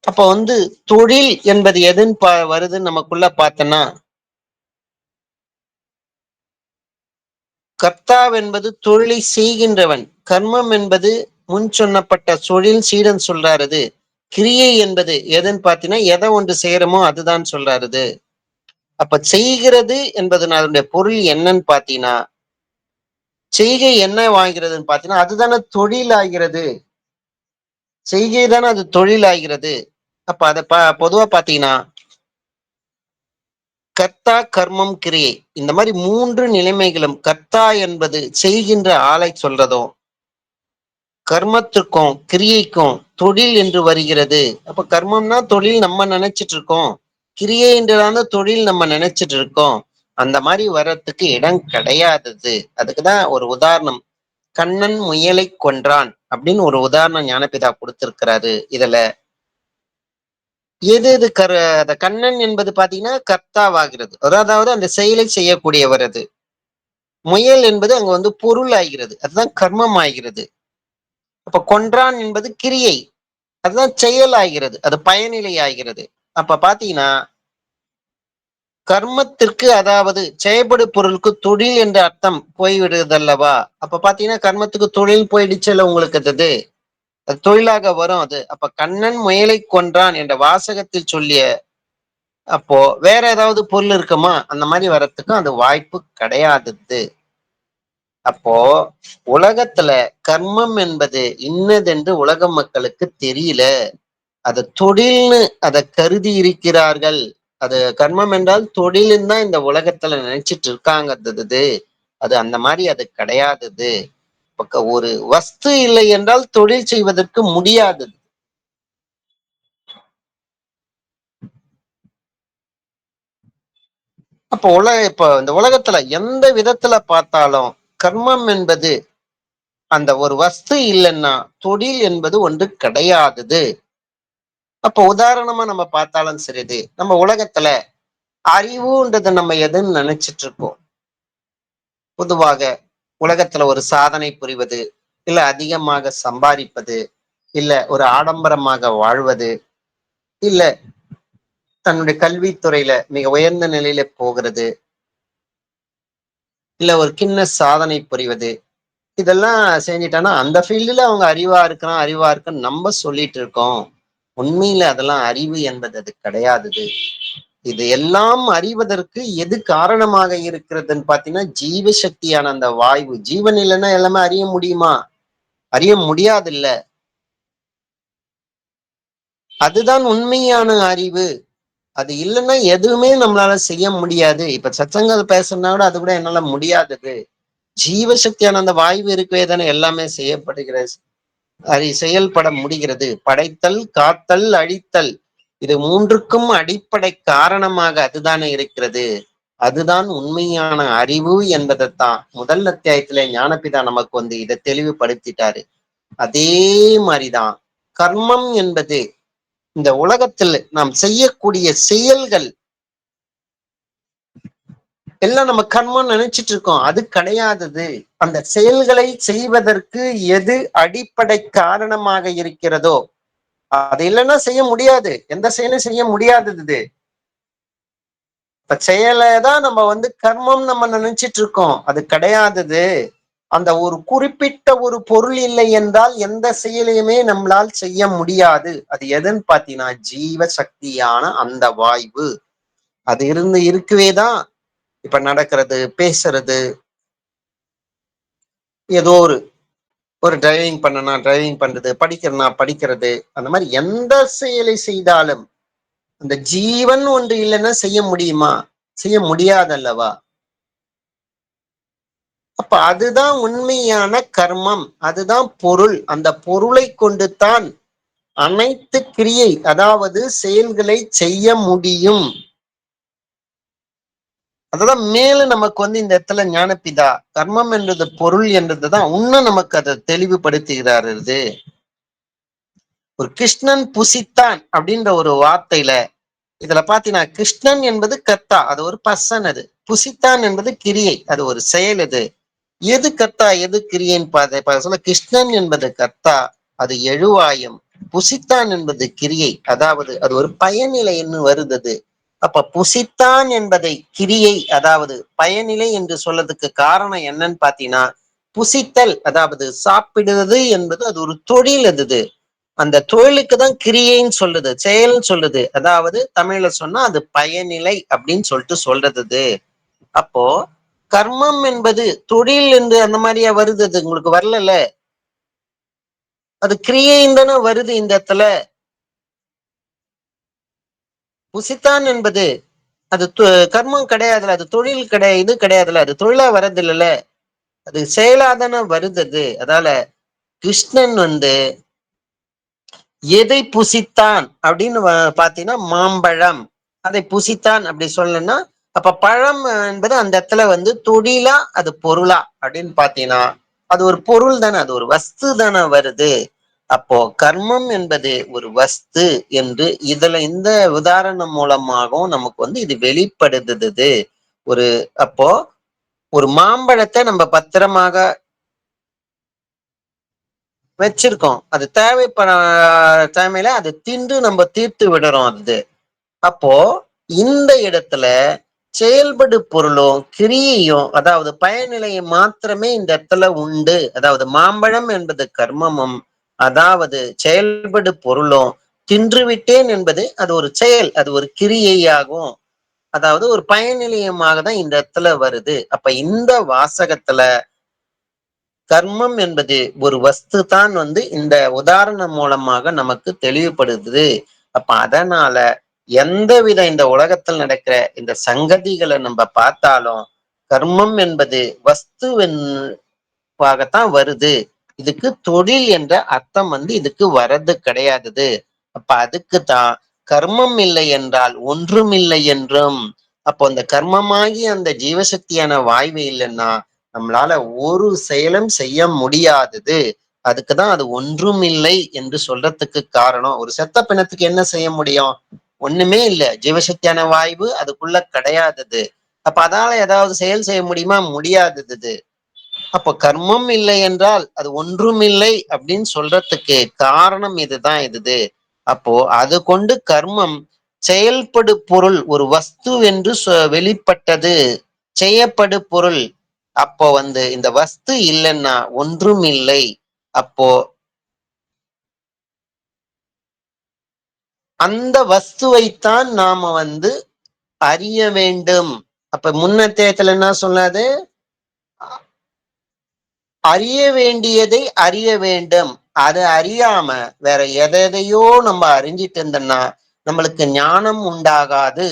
அப்ப தொழில் என்பது எதுன்னு வருதுன்னு நமக்குள்ள பார்த்தோன்னா, கர்த்தாவென்பது தொழிலை செய்கின்றவன். கர்மம் என்பது முன் சொன்னப்பட்ட தொழில் சீடன் சொல்றாரு அது. கிரியை என்பது எதுன்னு பார்த்தீங்கன்னா, எதை ஒன்று செய்யறோமோ அதுதான் சொல்றாரு அது. அப்ப செய்கிறது என்பதனுடைய பொருள் என்னன்னு பார்த்தீங்கன்னா, செய்கை என்ன வாங்கிறதுன்னு பார்த்தீங்கன்னா, அதுதானே தொழில் ஆகிறது. செய்கை தானே அது தொழில் ஆகிறது. அப்ப அதை பொதுவா பார்த்தீங்கன்னா, கர்த்தா, கர்மம், கிரியை இந்த மாதிரி மூன்று நிலைமைகளும் கர்த்தா என்பது செய்கின்ற ஆளை சொல்றதும், கர்மத்துக்கும் கிரியைக்கும் தொழில் என்று வருகிறது. அப்ப கர்மம்னா தொழில் நம்ம நினைச்சிட்டு இருக்கோம், கிரியை என்றான தொழில் நம்ம நினைச்சிட்டு இருக்கோம். அந்த மாதிரி வர்றதுக்கு இடம் கிடையாதது. அதுக்குதான் ஒரு உதாரணம், கண்ணன் முயலை கொன்றான் அப்படின்னு ஒரு உதாரணம் ஞானபிதா கொடுத்திருக்கிறாரு. இதுல எது எது அந்த கண்ணன் என்பது பாத்தீங்கன்னா கர்த்தாவாகிறது, அதாவது அந்த செயலை செய்யக்கூடியவர். அது முயல் என்பது அங்க பொருள் ஆகிறது, அதுதான் கர்மம் ஆகிறது. அப்ப கொன்றான் என்பது கிரியை, அதுதான் செயல் ஆகிறது, அது பயனிலை ஆகிறது. அப்ப பாத்தீங்கன்னா கர்மத்திற்கு, அதாவது செயல்படு பொருளுக்கு தொழில் என்ற அர்த்தம் போய்விடுதல்லவா. அப்ப பாத்தீங்கன்னா கர்மத்துக்கு தொழில் போயிடுச்சுல உங்களுக்கு. அது அது தொழிலாக வரும் அது. அப்ப கண்ணன் முயலை கொன்றான் என்ற வாசகத்தில் சொல்லிய அப்போ வேற ஏதாவது பொருள் இருக்குமா? அந்த மாதிரி வர்றதுக்கும் அது வாய்ப்பு கிடையாதது. அப்போ உலகத்துல கர்மம் என்பது இன்னதென்று உலக மக்களுக்கு தெரியல. அது தொழில்னு அதை கருதி இருக்கிறார்கள். அது கர்மம் என்றால் தொழிலுன்னு தான் இந்த உலகத்துல நினைச்சிட்டு இருக்காங்க. அது அந்த மாதிரி அது கிடையாதது. ஒரு வஸ்து இல்லை என்றால் தொழில் செய்வதற்கு முடியாது. அப்போ இப்ப இந்த உலகத்துல எந்த விதத்துல பார்த்தாலும் கர்மம் என்பது அந்த ஒரு வஸ்து இல்லைன்னா தொழில் என்பது ஒன்று கிடையாதது. அப்ப உதாரணமா நம்ம பார்த்தாலும் சரிது, நம்ம உலகத்துல அறிவுன்றதை நம்ம எதுன்னு நினைச்சிட்டு இருக்கோம். பொதுவாக உலகத்துல ஒரு சாதனை புரிவது, இல்ல அதிகமாக சம்பாதிப்பது, இல்ல ஒரு ஆடம்பரமாக வாழ்வது, இல்ல தன்னுடைய கல்வித்துறையில மிக உயர்ந்த நிலையில போகிறது, இல்ல ஒரு கிண்ண சாதனை புரிவது, இதெல்லாம் செஞ்சிட்டானா அந்த ஃபீல்டுல அவங்க அறிவா இருக்கான்னு நம்ம சொல்லிட்டு இருக்கோம். உண்மையில அதெல்லாம் அறிவு என்பது அது கிடையாது. இது எல்லாம் அறிவதற்கு எது காரணமாக இருக்கிறதுன்னு பாத்தீங்கன்னா, ஜீவசக்தியான அந்த வாயு. ஜீவன் இல்லைன்னா எல்லாமே அறிய முடியுமா? அறிய முடியாது இல்ல. அதுதான் உண்மையான அறிவு. அது இல்லைன்னா எதுவுமே நம்மளால செய்ய முடியாது. இப்ப சச்சங்கள் பேசுறதுனா கூட அது கூட என்னால முடியாதது. ஜீவசக்தியான அந்த வாயு இருக்கவே தானே எல்லாமே செய்யப்படுகிறது, செயல்பட முடிகிறது. படைத்தல், காத்தல், அழித்தல், இது மூன்றுக்கும் அடிப்படை காரணமாக அதுதானே இருக்கிறது. அதுதான் உண்மையான அறிவு என்பதைத்தான் முதல் அத்தியாயத்திலே ஞானபிதா நமக்கு இதை தெளிவுபடுத்திட்டாரு. அதே மாதிரிதான் கர்மம் என்பது இந்த உலகத்தில் நாம் செய்யக்கூடிய செயல்கள் எல்லாம் நம்ம கர்மம் நினைச்சிட்டு இருக்கோம், அது கிடையாதது. அந்த செயல்களை செய்வதற்கு எது அடிப்படை காரணமாக இருக்கிறதோ அது இல்லைன்னா செய்ய முடியாது. எந்த செயலும் செய்ய முடியாதது. இப்ப செயலைதான் நம்ம கர்மம் நம்ம நினைச்சிட்டு இருக்கோம், அது கிடையாதது. அந்த ஒரு குறிப்பிட்ட ஒரு பொருள் இல்லை என்றால் எந்த செயலையுமே நம்மளால் செய்ய முடியாது. அது எதுன்னு பாத்தீங்கன்னா ஜீவ சக்தியான அந்த வாய்வு. அது இருக்கவேதான் இப்ப நடக்கிறது, பேசுறது, ஏதோ ஒரு ஒரு டிரைவிங் பண்ணனா டிரைவிங் பண்றது, படிக்கிறனா படிக்கிறது, அந்த மாதிரி எந்த செயலை செய்தாலும் அந்த ஜீவன் ஒன்று இல்லைன்னா செய்ய முடியுமா? செய்ய முடியாதல்லவா. அப்ப அதுதான் உண்மையான கர்மம், அதுதான் பொருள். அந்த பொருளை கொண்டு தான் அனைத்து கிரியை, அதாவது செயல்களை செய்ய முடியும். அததான் மேலும் நமக்கு இந்த இடத்துல ஞானப்பிதா கர்மம் என்றது பொருள் என்றதுதான் இன்னும் நமக்கு அதை தெளிவுபடுத்துகிறார். இது ஒரு கிருஷ்ணன் புசித்தான் அப்படின்ற ஒரு வார்த்தையில இதுல பாத்தீங்கன்னா கிருஷ்ணன் என்பது கர்த்தா, அது ஒரு பர்சன். அது புசித்தான் என்பது கிரியை, அது ஒரு செயல். இது எது கர்த்தா எது கிரியைன்னு சொல்ல கிருஷ்ணன் என்பது கர்த்தா, அது எழுவாயம். புசித்தான் என்பது கிரியை, அதாவது அது ஒரு பயனிலைன்னு வருது. அப்ப புசித்தான் என்பதை கிரியை அதாவது பயனிலை என்று சொல்லதுக்கு காரணம் என்னன்னு பாத்தீங்கன்னா, புசித்தல் அதாவது சாப்பிடுவது என்பது அது ஒரு தொழில். அது அந்த தொழிலுக்கு தான் கிரியைன்னு சொல்லுது, செயல்னு சொல்லுது. அதாவது தமிழ்ல சொன்னா அது பயனிலை அப்படின்னு சொல்லிட்டு சொல்றது. அப்போ கர்மம் என்பது தொழில் என்று அந்த மாதிரியா வருது, அது உங்களுக்கு வரல, அது கிரியைன்னு தானே வருது. இந்த இடத்துல புசித்தான் என்பது அது கர்மம் கிடையாதுல, அது தொழில் கிடையாது, இது கிடையாதுல, அது தொழிலா வர்றது இல்லைல்ல, அது செயலாதானே வருது. அதால கிருஷ்ணன் எதை புசித்தான் அப்படின்னு பாத்தீங்கன்னா மாம்பழம், அதை புசித்தான் அப்படி சொல்லணும்னா அப்ப பழம் என்பது அந்த இடத்துல தொழிலா அது பொருளா அப்படின்னு பாத்தீங்கன்னா அது ஒரு பொருள் தானே, அது ஒரு வஸ்து தானே வருது. அப்போ கர்மம் என்பது ஒரு வஸ்து என்று இதுல இந்த உதாரணம் மூலமாகவும் நமக்கு இது வெளிப்படுத்துது. ஒரு அப்போ ஒரு மாம்பழத்தை நம்ம பத்திரமாக வச்சிருக்கோம், அது தேவைப்பட தேவையில அது தின்று நம்ம தீர்த்து விடுறோம். அது அப்போ இந்த இடத்துல செயல்படு பொருளும் கிரியையும் அதாவது பயனிலையை மாத்திரமே இந்த இடத்துல உண்டு. அதாவது மாம்பழம் என்பது கர்மமும் அதாவது செயல்படு பொருளும் தின்றுவிட்டேன் என்பது அது ஒரு செயல், அது ஒரு கிரியையாகும், அதாவது ஒரு பயனிலையமாக தான் இந்த இடத்துல வருது. அப்ப இந்த வாசகத்துல கர்மம் என்பது ஒரு வஸ்து தான் இந்த உதாரணம் மூலமாக நமக்கு தெளிவுபடுத்துது. அப்ப அதனால எந்தவித இந்த உலகத்தில் நடக்கிற இந்த சங்கதிகளை நம்ம பார்த்தாலும் கர்மம் என்பது வஸ்துவாகத்தான் வருது. இதுக்கு தொழில் என்ற அர்த்தம் இதுக்கு வர்றது கிடையாது. அப்ப அதுக்கு தான் கர்மம் இல்லை என்றால் ஒன்றும் இல்லை என்றும். அப்போ அந்த கர்மமாகி அந்த ஜீவசக்தியான வாய்வு இல்லைன்னா நம்மளால ஒரு செயலும் செய்ய முடியாதது. அதுக்குதான் அது ஒன்றும் இல்லை என்று சொல்றதுக்கு காரணம். ஒரு செத்த பிணத்துக்கு என்ன செய்ய முடியும்? ஒண்ணுமே இல்ல, ஜீவசக்தியான வாய்வு அதுக்குள்ள கிடையாதது. அப்ப அதால ஏதாவது செயல் செய்ய முடியுமா? முடியாதது. அப்போ கர்மம் இல்லை என்றால் அது ஒன்றும் இல்லை அப்படின்னு சொல்றதுக்கு காரணம் இதுதான். அப்போ அது கொண்டு கர்மம் செயல்படு பொருள் ஒரு வஸ்து என்று வெளிப்பட்டது, செய்யப்படு பொருள். அப்போ இந்த வஸ்து இல்லைன்னா ஒன்றும் இல்லை. அப்போ அந்த வஸ்துவைத்தான் நாம அறிய வேண்டும். அப்ப முன்னத்தேயத்துல என்ன சொன்னது? அறிய வேண்டியதை அறிய வேண்டும். அதை அறியாம வேற எதையோ நம்ம அறிஞ்சிட்டு இருந்தோம்னா நம்மளுக்கு ஞானம் உண்டாகாது.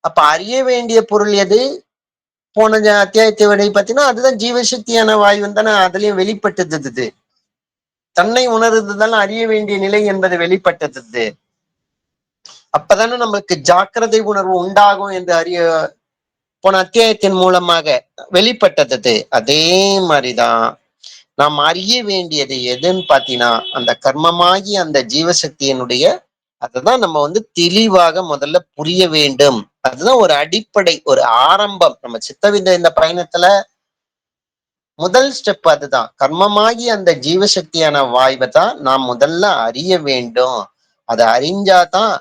அப்ப அறிய வேண்டிய பொருள் எது? போன அத்தியாயத்தை விட பார்த்தீங்கன்னா அதுதான் ஜீவசக்தியான வாயு தானே, அதுலயும் வெளிப்பட்டது. தன்னை உணர்றதுதான் அறிய வேண்டிய நிலை என்பது வெளிப்பட்டது. அப்பதானே நமக்கு ஜாக்கிரதை உணர்வு உண்டாகும் என்று போன அத்தியாயத்தின் மூலமாக வெளிப்பட்டது. அதே மாதிரிதான் நாம் அறிய வேண்டியது எதுன்னு பாத்தீங்கன்னா அந்த கர்மமாகி அந்த ஜீவசக்தியினுடைய அததான் நம்ம தெளிவாக முதல்ல புரிய வேண்டும். அதுதான் ஒரு அடிப்படை, ஒரு ஆரம்பம். நம்ம சித்தவித இந்த பயணத்துல முதல் ஸ்டெப் அதுதான். கர்மமாகி அந்த ஜீவசக்தியான வாய்வை தான் நாம் முதல்ல அறிய வேண்டும். அதை அறிஞ்சாதான்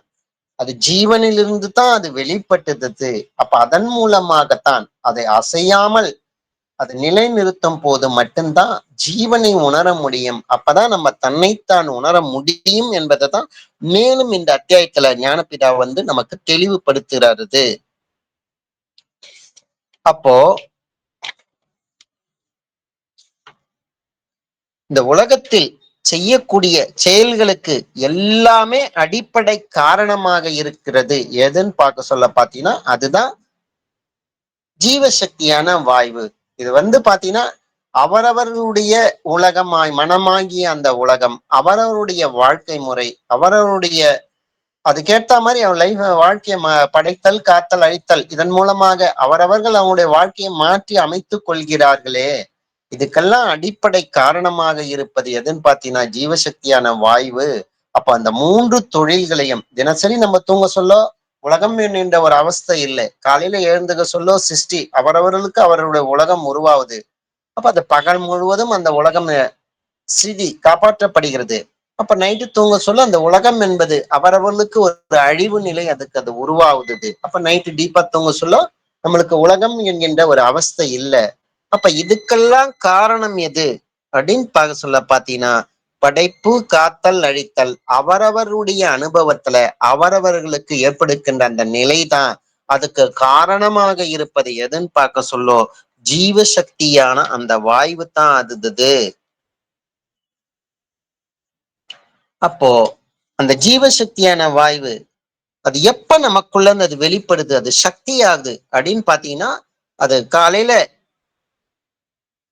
அது ஜீவனிலிருந்து தான் அது வெளிப்பட்டது. அப்ப அதன் மூலமாகத்தான் அதை அசையாமல் அது நிலைநிறுத்தும் போது மட்டும்தான் ஜீவனை உணர முடியும். அப்பதான் நம்ம தன்னைத்தான் உணர முடியும் என்பதை தான் மேலும் இந்த அத்தியாயத்துல ஞானபிதா நமக்கு தெளிவுபடுத்துறாரு. அப்போ இந்த உலகத்தில் செய்யக்கூடிய செயல்களுக்கு எல்லாமே அடிப்படை காரணமாக இருக்கிறது எதுன்னு பார்க்க சொல்ல பாத்தீங்கன்னா அதுதான் ஜீவசக்தியான வாய்வு. இது பாத்தீங்கன்னா அவரவர்களுடைய உலகமாய் மனமாகிய அந்த உலகம், அவரவருடைய வாழ்க்கை முறை, அவரவருடைய அதுக்கேத்த மாதிரி அவன் லைஃப் வாழ்க்கையை படைத்தல், காத்தல், அழித்தல் இதன் மூலமாக அவரவர்கள் அவங்களுடைய வாழ்க்கையை மாற்றி அமைத்துக் கொள்கிறார்களே. இதுக்கெல்லாம் அடிப்படை காரணமாக இருப்பது எதுன்னு பாத்தீங்கன்னா ஜீவசக்தியான வாயு. அப்ப அந்த 3 தொழில்களையும் தினசரி நம்ம தூங்க சொல்ல உலகம் என்கின்ற ஒரு அவஸ்தை இல்லை. காலையில எழுந்துக்க சொல்ல சிருஷ்டி அவரவர்களுக்கு அவர்களுடைய உலகம் உருவாகுது. அப்ப அது பகல் முழுவதும் அந்த உலகம் சிதி காப்பாற்றப்படுகிறது. அப்ப நைட்டு தூங்க சொல்ல அந்த உலகம் என்பது அவரவர்களுக்கு ஒரு அழிவு நிலை அதுக்கு அது உருவாகுது. அப்ப நைட்டு டீப்பா தூங்க சொல்ல நம்மளுக்கு உலகம் என்கின்ற ஒரு அவஸ்தை இல்லை. அப்ப இதுக்கெல்லாம் காரணம் எது அப்படின்னு பார்க்க சொல்ல பாத்தீங்கன்னா படைப்பு, காத்தல், அழித்தல் அவரவருடைய அனுபவத்துல அவரவர்களுக்கு ஏற்படுகின்ற அந்த நிலைதான் அதுக்கு காரணமாக இருப்பது எதுன்னு பார்க்க சொல்லோ ஜீவசக்தியான அந்த வாயு தான் அது. அப்போ அந்த ஜீவசக்தியான வாயு அது எப்ப நமக்குள்ள அது வெளிப்படுது, அது சக்தி ஆகுது அப்படின்னு பாத்தீங்கன்னா அது காலையில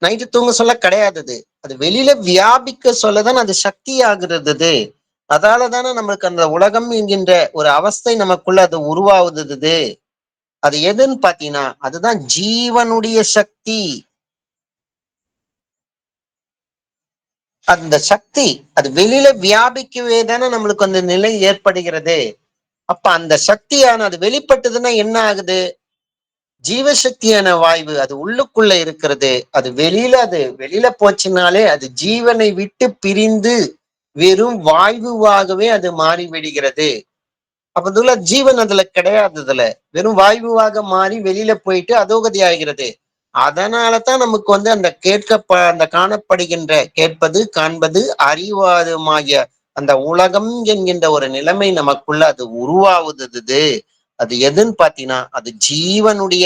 நைட்டு தூங்க சொல்ல கிடையாது. அது வெளியில வியாபிக்க சொல்லதான் அது சக்தி ஆகுறது. அதால தானே நம்மளுக்கு அந்த உலகம் என்கின்ற ஒரு அவஸ்தை நமக்குள்ள அது உருவாகுது. அது எதுன்னு பாத்தீங்கன்னா அதுதான் ஜீவனுடைய சக்தி. அந்த சக்தி அது வெளியில வியாபிக்கவே தானே நம்மளுக்கு அந்த நிலை ஏற்படுகிறது. அப்ப அந்த சக்தியான அது வெளிப்பட்டதுன்னா என்ன ஆகுது? ஜீவசக்தியான வாயு அது உள்ளுக்குள்ள இருக்கிறது. அது வெளியில போச்சுனாலே அது ஜீவனை விட்டு பிரிந்து வெறும் வாயுவாகவே அது மாறி விடுகிறது. அப்பதுல ஜீவன் அதுல கிடையாது. அதுல வெறும் வாயுவாக மாறி வெளியில போயிட்டு அதோகதி ஆகிறது. அதனாலதான் நமக்கு அந்த அந்த காணப்படுகின்ற கேட்பது, காண்பது, அறிவாதுமாகிய அந்த உலகம் என்கின்ற ஒரு நிலைமை நமக்குள்ள அது உருவாகுது. அது எதுன்னு பாத்தீங்கன்னா அது ஜீவனுடைய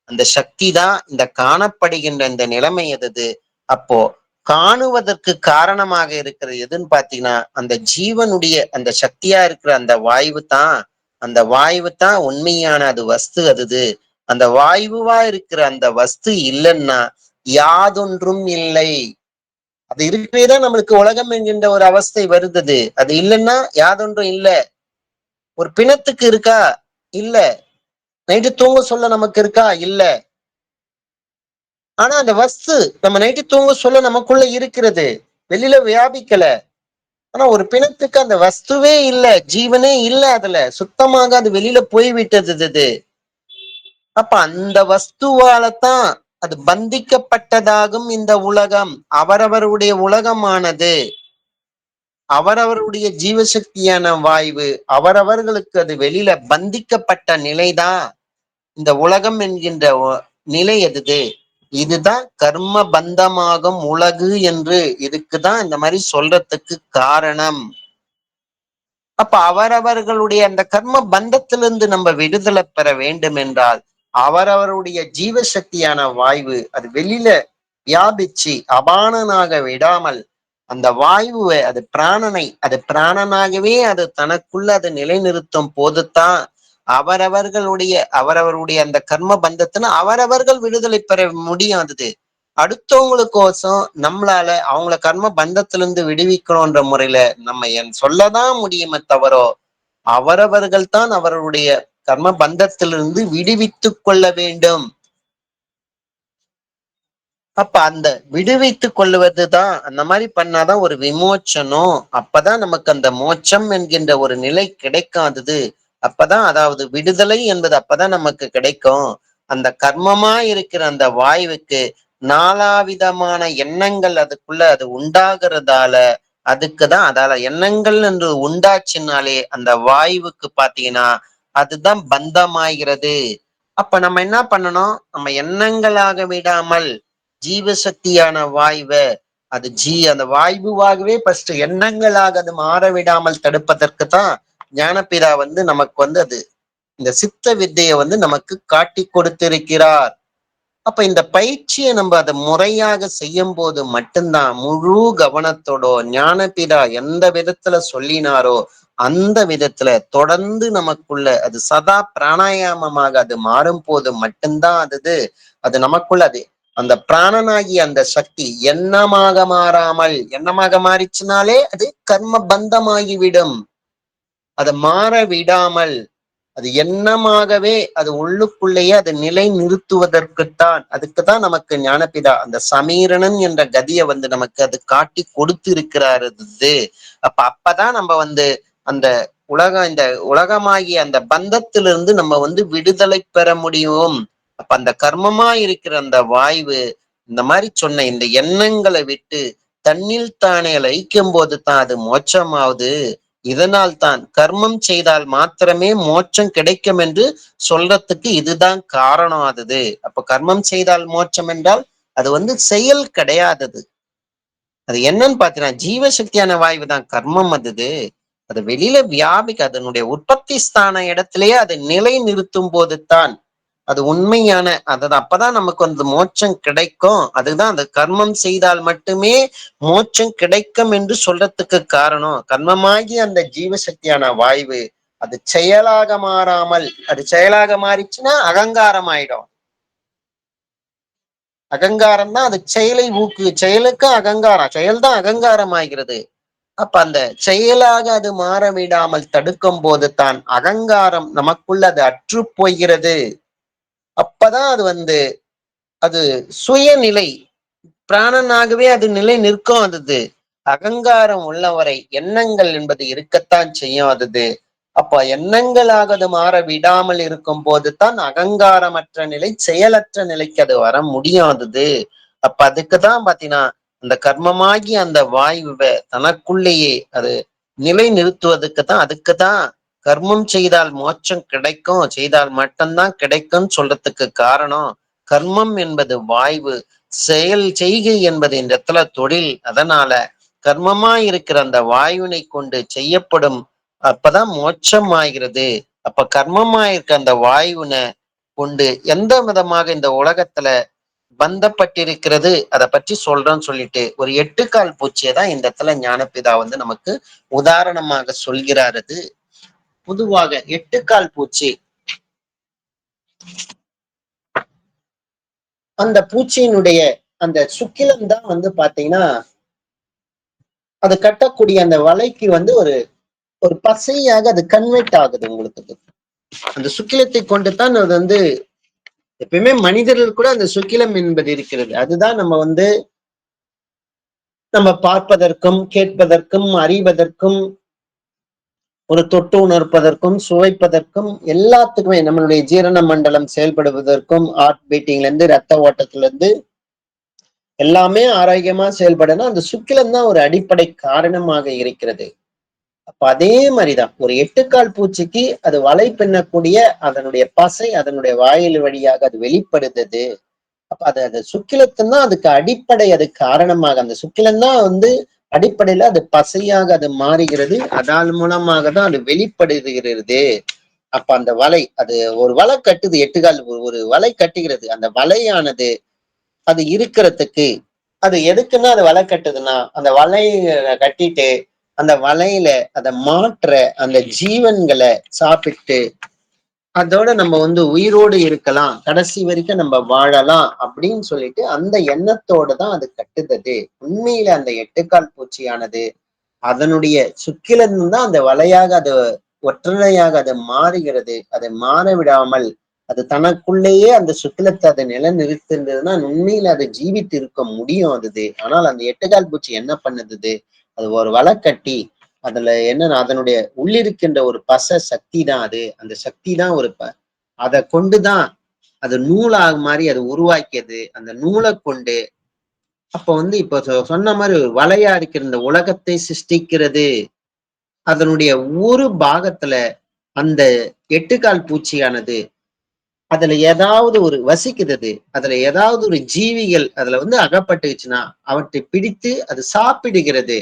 அந்த சக்தி தான் இந்த காணப்படுகின்ற இந்த நிலைமை எது. அப்போ காணுவதற்கு காரணமாக இருக்கிறது எதுன்னு பாத்தீங்கன்னா அந்த ஜீவனுடைய அந்த சக்தியா இருக்கிற அந்த வாயு தான். அந்த வாயு தான் உண்மையான அது வஸ்து அது. அந்த வாயுவா இருக்கிற அந்த வஸ்து இல்லைன்னா யாதொன்றும் இல்லை. அது இருக்கவேதான் நம்மளுக்கு உலகம் என்கின்ற ஒரு அவஸ்தை வருது. அது இல்லைன்னா யாதொன்றும் இல்லை. ஒரு பிணத்துக்கு இருக்கா? இல்ல. நைட்டு தூங்க சொல்ல நமக்கு இருக்கா? இல்ல. ஆனா அந்த வஸ்து நம்ம நைட்டு தூங்க சொல்ல நமக்குள்ள இருக்கிறது. வெளியில வியாபிக்கல. ஆனா ஒரு பிணத்துக்கு அந்த வஸ்துவே இல்ல, ஜீவனே இல்ல. அதுல சுத்தமாக அது வெளியில போய்விட்டது. அப்ப அந்த வஸ்துவாலதான் அது பந்திக்கப்பட்டதாகும் இந்த உலகம். அவரவருடைய உலகமானது அவரவருடைய ஜீவசக்தியான வாயு அவரவர்களுக்கு அது வெளியில பந்திக்கப்பட்ட நிலைதான் இந்த உலகம் என்கின்ற நிலை எது. இதுதான் கர்ம பந்தமாகும் உலகு என்று இதுக்குதான் இந்த மாதிரி சொல்றதுக்கு காரணம். அப்ப அவரவர்களுடைய அந்த கர்ம பந்தத்திலிருந்து நம்ம விடுதலை பெற வேண்டும் என்றால் அவரவருடைய ஜீவசக்தியான வாயு அது வெளியில வியாபிச்சு அபானனாக விடாமல் அந்த வாயுவை அது பிராணனாகவே அது தனக்குள்ள அது நிலைநிறுத்தும் போதுதான் அவரவருடைய அந்த கர்ம பந்தத்தின அவரவர்கள் விடுதலை பெற முடியும். அது அடுத்தவங்களுக்கோசம் நம்மளால அவங்கள கர்ம பந்தத்திலிருந்து விடுவிக்கணும்ன்ற முறையில நம்ம சொல்லதான் முடியுமே தவிர அவரவர்கள் தான் அவருடைய கர்ம பந்தத்திலிருந்து விடுவித்துக் கொள்ள வேண்டும். அப்ப அந்த விடுவித்துக் கொள்வதுதான் அந்த மாதிரி பண்ணாதான் ஒரு விமோச்சனம். அப்பதான் நமக்கு அந்த மோட்சம் என்கின்ற ஒரு நிலை கிடைக்காதது. அப்பதான் அதாவது விடுதலை என்பது அப்பதான் நமக்கு கிடைக்கும். அந்த கர்மமா இருக்கிற அந்த வாயுவுக்கு நாலாவிதமான எண்ணங்கள் அதுக்குள்ள அது உண்டாகிறதால அதுக்குதான் அதால எண்ணங்கள் என்று உண்டாச்சுனாலே அந்த வாயுவுக்கு பாத்தீங்கன்னா அதுதான் பந்தமாகிறது. அப்ப நம்ம என்ன பண்ணணும்? நம்ம எண்ணங்களாக விடாமல் ஜீவசக்தியான வாயுவ அந்த வாயுவாகவே ஃபர்ஸ்ட் எண்ணங்களாக அது மாற விடாமல் தடுப்பதற்கு தான் ஞானபிதா நமக்கு அது இந்த சித்த வித்தையை நமக்கு காட்டி கொடுத்திருக்கிறார். அப்ப இந்த பயிற்சியை நம்ம அதை முறையாக செய்யும் போது மட்டும்தான் முழு கவனத்தோட ஞானபிதா எந்த விதத்துல சொல்லினாரோ அந்த விதத்துல தொடர்ந்து நமக்குள்ள அது சதா பிராணாயாமமாக அது மாறும் போது மட்டும்தான் அது நமக்குள்ள அது அந்த பிராணனாகி அந்த சக்தி எண்ணமாக மாறாமல் எண்ணமாக மாறிச்சுனாலே அது கர்ம பந்தமாகிவிடும். அதை மாற விடாமல் அது எண்ணமாகவே அது உள்ளுக்குள்ளேயே அதை நிலை நிறுத்துவதற்குத்தான், அதுக்குதான் நமக்கு ஞானபிதா அந்த சமீரணன் என்ற கதியை நமக்கு அது காட்டி கொடுத்து இருக்கிறாரு. அப்பதான் நம்ம அந்த உலகம், இந்த உலகமாகிய அந்த பந்தத்திலிருந்து நம்ம விடுதலை பெற முடியும். அப்ப அந்த கர்மமா இருக்கிற அந்த வாய்வு இந்த மாதிரி சொன்ன இந்த எண்ணங்களை விட்டு தன்னில் தானே லயிக்கும் போது தான் அது மோட்சமாவது. இதனால் தான் கர்மம் செய்தால் மாத்திரமே மோட்சம் கிடைக்கும் என்று சொல்றதுக்கு இதுதான் காரணம். அப்ப கர்மம் செய்தால் மோட்சம் என்றால் அது செயல் கிடையாதது. அது என்னன்னு பாத்தீங்கன்னா ஜீவசக்தியான வாய்வு தான் கர்மம். அது வெளியில வியாபிக்க அதனுடைய உற்பத்தி ஸ்தான இடத்திலேயே அதை நிலை நிறுத்தும் போது தான் அது உண்மையான அப்பதான் நமக்கு மோட்சம் கிடைக்கும். அதுதான் அந்த கர்மம் செய்தால் மட்டுமே மோட்சம் கிடைக்கும் என்று சொல்றதுக்கு காரணம். கர்மமாகி அந்த ஜீவசக்தியான வாய்வு அது செயலாக மாறாமல், அது செயலாக மாறிச்சுன்னா அகங்காரம் ஆயிடும். அகங்காரம் தான் அது செயலை செயலுக்கு அகங்காரம், செயல்தான் அகங்காரம் ஆகிறது. அப்ப அந்த செயலாக அது மாற விடாமல் தடுக்கும் போது தான் அகங்காரம் நமக்குள்ள அது அற்று போகிறது. அப்பதான் அது சுயநிலை பிராணனாகவே அது நிலை நிற்கும். அகங்காரம் உள்ளவரை எண்ணங்கள் என்பது இருக்கத்தான் செய்யும். அப்ப எண்ணங்களாக அது மாற விடாமல் இருக்கும் போது தான் அகங்காரமற்ற நிலை, செயலற்ற நிலைக்கு அது வர முடியும். அப்ப அதுக்குதான் பாத்தீங்கன்னா அந்த கர்மமாகி அந்த வாயுவை தனக்குள்ளேயே அது நிலை நிறுத்துவதற்கு தான், அதுக்குதான் கர்மம் செய்தால் மோட்சம் கிடைக்கும், செய்தால் மட்டும்தான் கிடைக்கும் சொல்றதுக்கு காரணம். கர்மம் என்பது வாய்வு, செயல் செய்கை என்பது இந்த இடத்துல தொழில். அதனால கர்மமா இருக்கிற அந்த வாயுவினை கொண்டு செய்யப்படும் அப்பதான் மோட்சம் ஆகிறது. அப்ப கர்மமா இருக்க அந்த வாயுவினை கொண்டு எந்த விதமாக இந்த உலகத்துல பந்தப்பட்டிருக்கிறது அதை பற்றி சொல்றோம்னு சொல்லிட்டு ஒரு எட்டுக்கால் பூச்சியை தான் இந்த இடத்துல ஞானபிதா நமக்கு உதாரணமாக சொல்கிறாரு. பொதுவாக எட்டுக்கால் பூச்சி, அந்த பூச்சியினுடைய அந்த சுக்கிலம் தான் பாத்தீங்கன்னா அது கட்டக்கூடிய அந்த வலைக்கு ஒரு ஒரு பசையாக அது கன்வெர்ட் ஆகுது. உங்களுக்கு அந்த சுக்கிலத்தை கொண்டு தான் அது எப்பயுமே மனிதர்கள் கூட அந்த சுக்கிலம் என்பது இருக்கிறது. அதுதான் நம்ம பார்ப்பதற்கும் கேட்பதற்கும் அறிவதற்கும் ஒரு தொட்டு உணர்ப்பதற்கும் சுவைப்பதற்கும் எல்லாத்துக்குமே நம்மளுடைய ஜீரண மண்டலம் செயல்படுவதற்கும் ஹார்ட் பீட்டிங்ல இருந்து ரத்த ஓட்டத்துல இருந்து எல்லாமே ஆரோக்கியமா செயல்படணும். அந்த சுக்கிலம் தான் ஒரு அடிப்படை காரணமாக இருக்கிறது. அப்ப அதே மாதிரிதான் ஒரு எட்டுக்கால் பூச்சிக்கு அது வலை பின்னக்கூடிய அதனுடைய பசை அதனுடைய வாயில் வழியாக அது வெளிப்படுது. அப்ப அது சுக்கிலத்தான் அதுக்கு அடிப்படை, அது காரணமாக அந்த சுக்கிலம் தான் அடிப்படையில அது பசையாக அது மாறுகிறது. அதன் மூலமாக தான் அது வெளிப்படுகிறது. அப்ப அந்த வலை, அது ஒரு வலை கட்டுது, எட்டுக்கால் ஒரு வலை கட்டுகிறது. அந்த வலையானது அது இருக்கிறதுக்கு அது எதுக்குன்னா அது வலை கட்டுதுன்னா அந்த வலையை கட்டிட்டு அந்த வலையில அதை மாற்ற அந்த ஜீவன்களை சாப்பிட்டு அதோட நம்ம உயிரோடு இருக்கலாம், கடைசி வரைக்கும் நம்ம வாழலாம் அப்படின்னு சொல்லிட்டு அந்த எண்ணத்தோட தான் அது கட்டுது. உண்மையில அந்த எட்டுக்கால் பூச்சியானது அதனுடைய சுக்கிலம் தான் அந்த வலையாக அது ஒற்றனையாக அது மாறுகிறது. அதை மாற விடாமல் அது தனக்குள்ளேயே அந்த சுக்கிலத்தை அதை நிலைநிறுத்தின்றதுன்னா உண்மையில அதை ஜீவித்து இருக்க முடியும். ஆனால் அந்த எட்டுக்கால் பூச்சி என்ன பண்ணுது, அது ஒரு வலை கட்டி அதுல என்னன்னா அதனுடைய உள்ளிருக்கின்ற ஒரு பச சக்தி தான் அந்த சக்தி தான் அதை கொண்டுதான் அது நூலாக மாதிரி அது உருவாக்கியது. அந்த நூலை கொண்டு அப்ப இப்ப சொன்ன மாதிரி ஒரு வலையா இருக்கிற இந்த உலகத்தை சிருஷ்டிக்கிறது. அதனுடைய ஒரு பாகத்துல அந்த எட்டுக்கால் பூச்சியானது அதுல ஏதாவது ஒரு வசிக்கிறது, அதுல ஏதாவது ஒரு ஜீவிகள் அதுல அகப்பட்டுச்சுன்னா அவற்றை பிடித்து அது சாப்பிடுகிறது.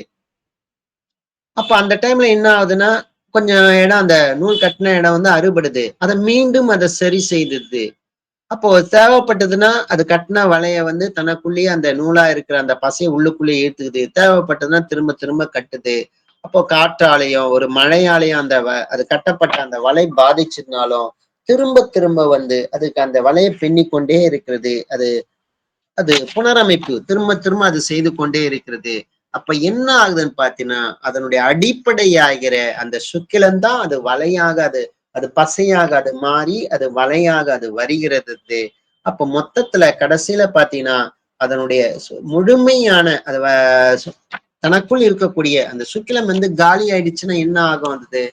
அப்ப அந்த டைம்ல என்ன ஆகுதுன்னா கொஞ்சம் இடம், அந்த நூல் கட்டின இடம் அறுபடுது. அதை மீண்டும் அதை சரி செய்தது. அப்போ தேவைப்பட்டதுன்னா அது கட்டின வலைய தனக்குள்ளேயே அந்த நூலா இருக்கிற அந்த பசையை உள்ளுக்குள்ளேயே ஏத்துக்குது. தேவைப்பட்டதுன்னா திரும்ப திரும்ப கட்டுது. அப்போ காற்றாலையும் ஒரு மழையாலையும் அது கட்டப்பட்ட அந்த வலை பாதிச்சிருந்தாலும் திரும்ப திரும்ப அதுக்கு அந்த வலையை பின்னிக்கொண்டே இருக்கிறது. அது அது புனரமைப்பு திரும்ப திரும்ப அது செய்து கொண்டே இருக்கிறது. அப்ப என்ன ஆகுதுன்னு பாத்தீங்கன்னா, அதனுடைய அடிப்படையாகிற அந்த சுக்கிலம் தான் அது வலையாக அது அது பசையாக அது மாறி, அது வலையாக அது வருகிறது. அப்ப மொத்தத்துல கடைசியில பாத்தீங்கன்னா, அதனுடைய முழுமையான அது தனக்குள் இருக்கக்கூடிய அந்த சுக்கிலம் வந்து காலி ஆயிடுச்சுன்னா என்ன ஆகும் அது?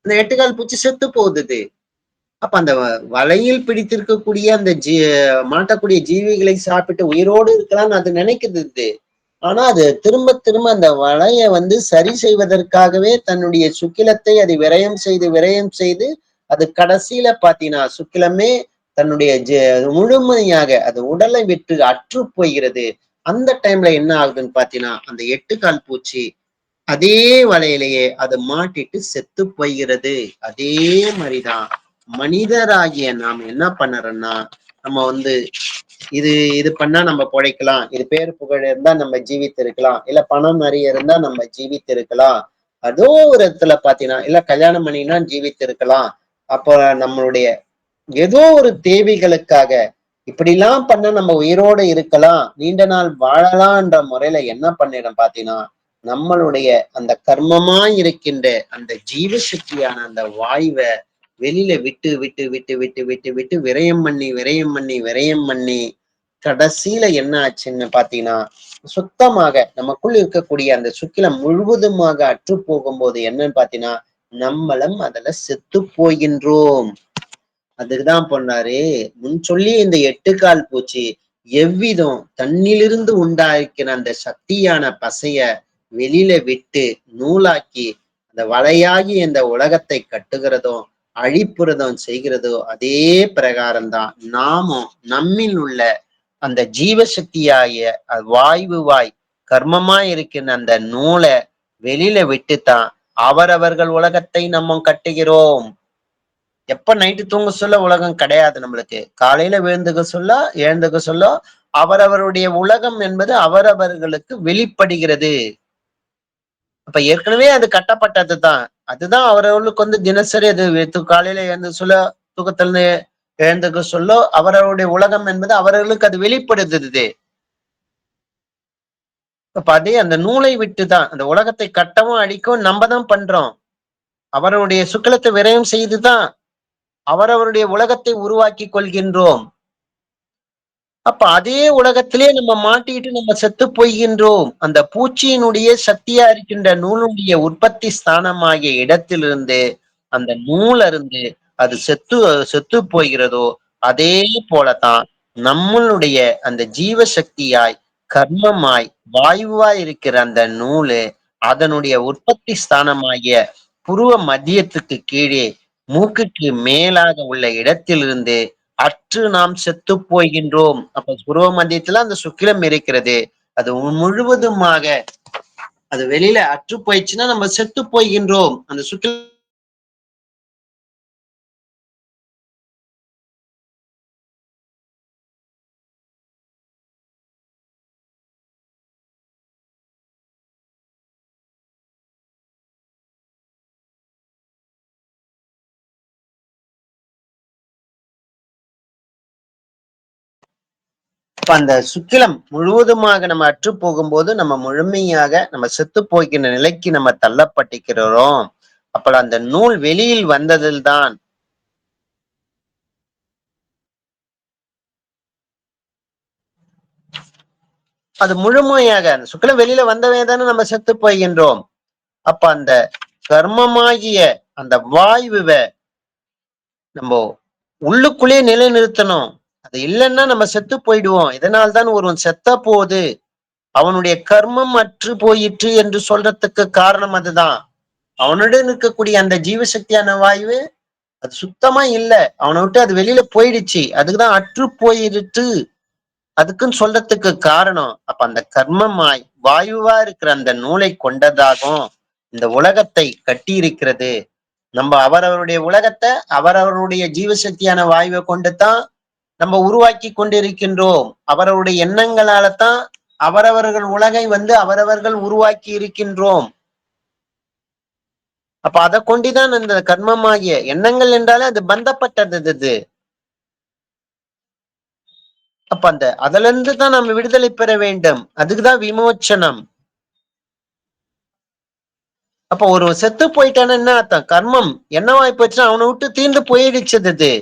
அந்த எட்டுக்கால் பூச்சி செத்து போகுது. அப்ப அந்த வலையில் பிடித்திருக்கக்கூடிய அந்த மாட்டக்கூடிய ஜீவிகளை சாப்பிட்டு உயிரோடு இருக்கலாம்னு அது நினைக்குது. ஆனா அது திரும்ப திரும்ப அந்த வலைய வந்து சரி செய்வதற்காகவே தன்னுடைய சுக்கிலத்தை அது விரயம் செய்து அது கடைசியில பாத்தீங்கன்னா சுக்கிலமே தன்னுடைய முழுமையாக அது உடலை விட்டு அற்று போகிறது. அந்த டைம்ல என்ன ஆகுதுன்னு பாத்தீங்கன்னா அந்த எட்டு கால் பூச்சி அதே வலையிலேயே அது மாட்டிட்டு செத்து போகிறது. அதே மாதிரிதான் மனிதராகிய நாம் என்ன பண்ணறோம்னா நம்ம வந்து இது இது பண்ணா நம்ம பொழைக்கலாம், இது பேர் புகழ் இருந்தா நம்ம ஜீவித்திருக்கலாம், இல்ல பணம் நிறைய இருந்தா நம்ம ஜீவித்திருக்கலாம், அதோ ஒரு இடத்துல பாத்தீங்கன்னா இல்ல கல்யாணம் பண்ணினா ஜீவித்திருக்கலாம். அப்ப நம்மளுடைய ஏதோ ஒரு தேவைகளுக்காக இப்படிலாம் பண்ண நம்ம உயிரோட இருக்கலாம், நீண்ட நாள் வாழலாம்ன்ற முறையில என்ன பண்ணிடும் பாத்தீங்கன்னா நம்மளுடைய அந்த கர்மமா இருக்கின்ற அந்த ஜீவசக்தியான அந்த வாயுவை வெளியில விட்டு விட்டு விட்டு விட்டு விட்டு விட்டு விரயம் பண்ணி கடைசியில என்ன ஆச்சுன்னு பாத்தீங்கன்னா சுத்தமாக நமக்குள் இருக்கக்கூடிய அந்த சுக்கிலம் முழுவதுமாக அற்று போகும்போது என்னன்னு பாத்தீங்கன்னா நம்மளும் அதுல செத்து போகின்றோம். அதுக்குதான் பண்ணாரு முன் சொல்லி இந்த எட்டுக்கால் பூச்சி எவ்விதம் தன்னிலிருந்து உண்டாக்கிற அந்த சக்தியான பசைய வெளியில விட்டு நூலாக்கி அந்த வலையாகி இந்த உலகத்தை கட்டுகிறதும் அழிப்புறதும் செய்கிறதோ அதே பிரகாரம்தான் நாமும் நம்மில் உள்ள அந்த ஜீவசக்தியாகிய வாய் கர்மமாய் இருக்கின்ற அந்த நூலை வெளியில விட்டுத்தான் அவரவர்கள் உலகத்தை நம்ம கட்டுகிறோம். எப்ப நைட்டு தூங்க சொல்ல உலகம் கிடையாது நம்மளுக்கு. காலையில எழுந்துக்க சொல்ல அவரவருடைய உலகம் என்பது அவரவர்களுக்கு வெளிப்படுகிறது. அப்ப ஏற்கனவே அது கட்டப்பட்டதுதான். அதுதான் அவரவர்களுக்கு வந்து தினசரி அது காலையில எழுந்து சொல்ல தூக்கத்திலிருந்து எழுந்துக்க சொல்ல அவரவருடைய உலகம் என்பது அவர்களுக்கு அது வெளிப்படுத்துது. அப்ப அதே அந்த நூலை விட்டுதான் அந்த உலகத்தை கட்டவும் அழிக்கவும் நம்ம தான் பண்றோம். அவருடைய சுக்கிலத்தை விரயம் செய்துதான் அவரவருடைய உலகத்தை உருவாக்கி கொள்கின்றோம். அப்ப அதே உலகத்திலே நம்ம மாட்டிட்டு நம்ம செத்து போகின்றோம். அந்த பூச்சியினுடைய சக்தியா இருக்கின்ற நூலுடைய உற்பத்தி ஸ்தானமாகிய இடத்திலிருந்து அந்த நூல் அருந்து அது செத்து போகிறதோ அதே போலதான் நம்மளுடைய அந்த ஜீவசக்தியாய் கர்மமாய் வாயுவாய் இருக்கிற அந்த நூலு அதனுடைய உற்பத்தி ஸ்தானமாகிய புருவ மத்தியத்துக்கு கீழே மூக்குக்கு மேலாக உள்ள இடத்திலிருந்து அற்று நாம் செத்து போகின்றோம். அப்ப புருவ மத்தியத்துல அந்த சுக்கிலம் இருக்கிறது. அது முழுவதுமாக அது வெளியில அற்று போயிடுச்சுன்னா நம்ம செத்து போகின்றோம். அந்த சுக்கிலம் இப்ப அந்த சுக்கிலம் முழுவதுமாக நம்ம அற்று போகும்போது நம்ம முழுமையாக நம்ம செத்து போகின்ற நிலைக்கு நம்ம தள்ளப்பட்டிருக்கிறோம். அப்ப அந்த நூல் வெளியில் வந்ததில் தான் அது முழுமையாக அந்த சுக்கிலம் வெளியில வந்தவே தானே நம்ம செத்து போகின்றோம். அப்ப அந்த கர்மமாகிய அந்த வாயுவை நம்ம உள்ளுக்குள்ளேயே நிலைநிறுத்தணும். அது இல்லைன்னா நம்ம செத்து போயிடுவோம். இதனால்தான் ஒருவன் செத்த போது அவனுடைய கர்மம் அற்று போயிற்று என்று சொல்றதுக்கு காரணம் அதுதான். அவனுடன் இருக்கக்கூடிய அந்த ஜீவசக்தியான வாயு அது சுத்தமா இல்ல, அவனை விட்டு அது வெளியில போயிடுச்சு, அதுக்குதான் அற்று போயிடுச்சு அதுக்குன்னு சொல்றதுக்கு காரணம். அப்ப அந்த கர்மமாய் வாயுவா இருக்கிற அந்த நூலை கொண்டதாகும் இந்த உலகத்தை கட்டி இருக்கிறது. நம்ம அவரவருடைய உலகத்தை அவரவருடைய ஜீவசக்தியான வாயுவை கொண்டுதான் நம்ம உருவாக்கி கொண்டிருக்கின்றோம். அவரவருடைய எண்ணங்களால தான் அவரவர்கள் உலகை வந்து அவரவர்கள் உருவாக்கி இருக்கின்றோம். அப்ப அதை கொண்டுதான் அந்த கர்மமாகிய எண்ணங்கள் என்றாலே அது பந்தப்பட்டது. அப்ப அந்த அதுல இருந்து தான் நம்ம விடுதலை பெற வேண்டும். அதுக்குதான் விமோச்சனம். அப்ப ஒரு செத்து போயிட்டான்னு என்ன அர்த்தம்? கர்மம் என்னவாய் போச்சுன்னா அவனை விட்டு தீர்ந்து போயிடுச்சது அது.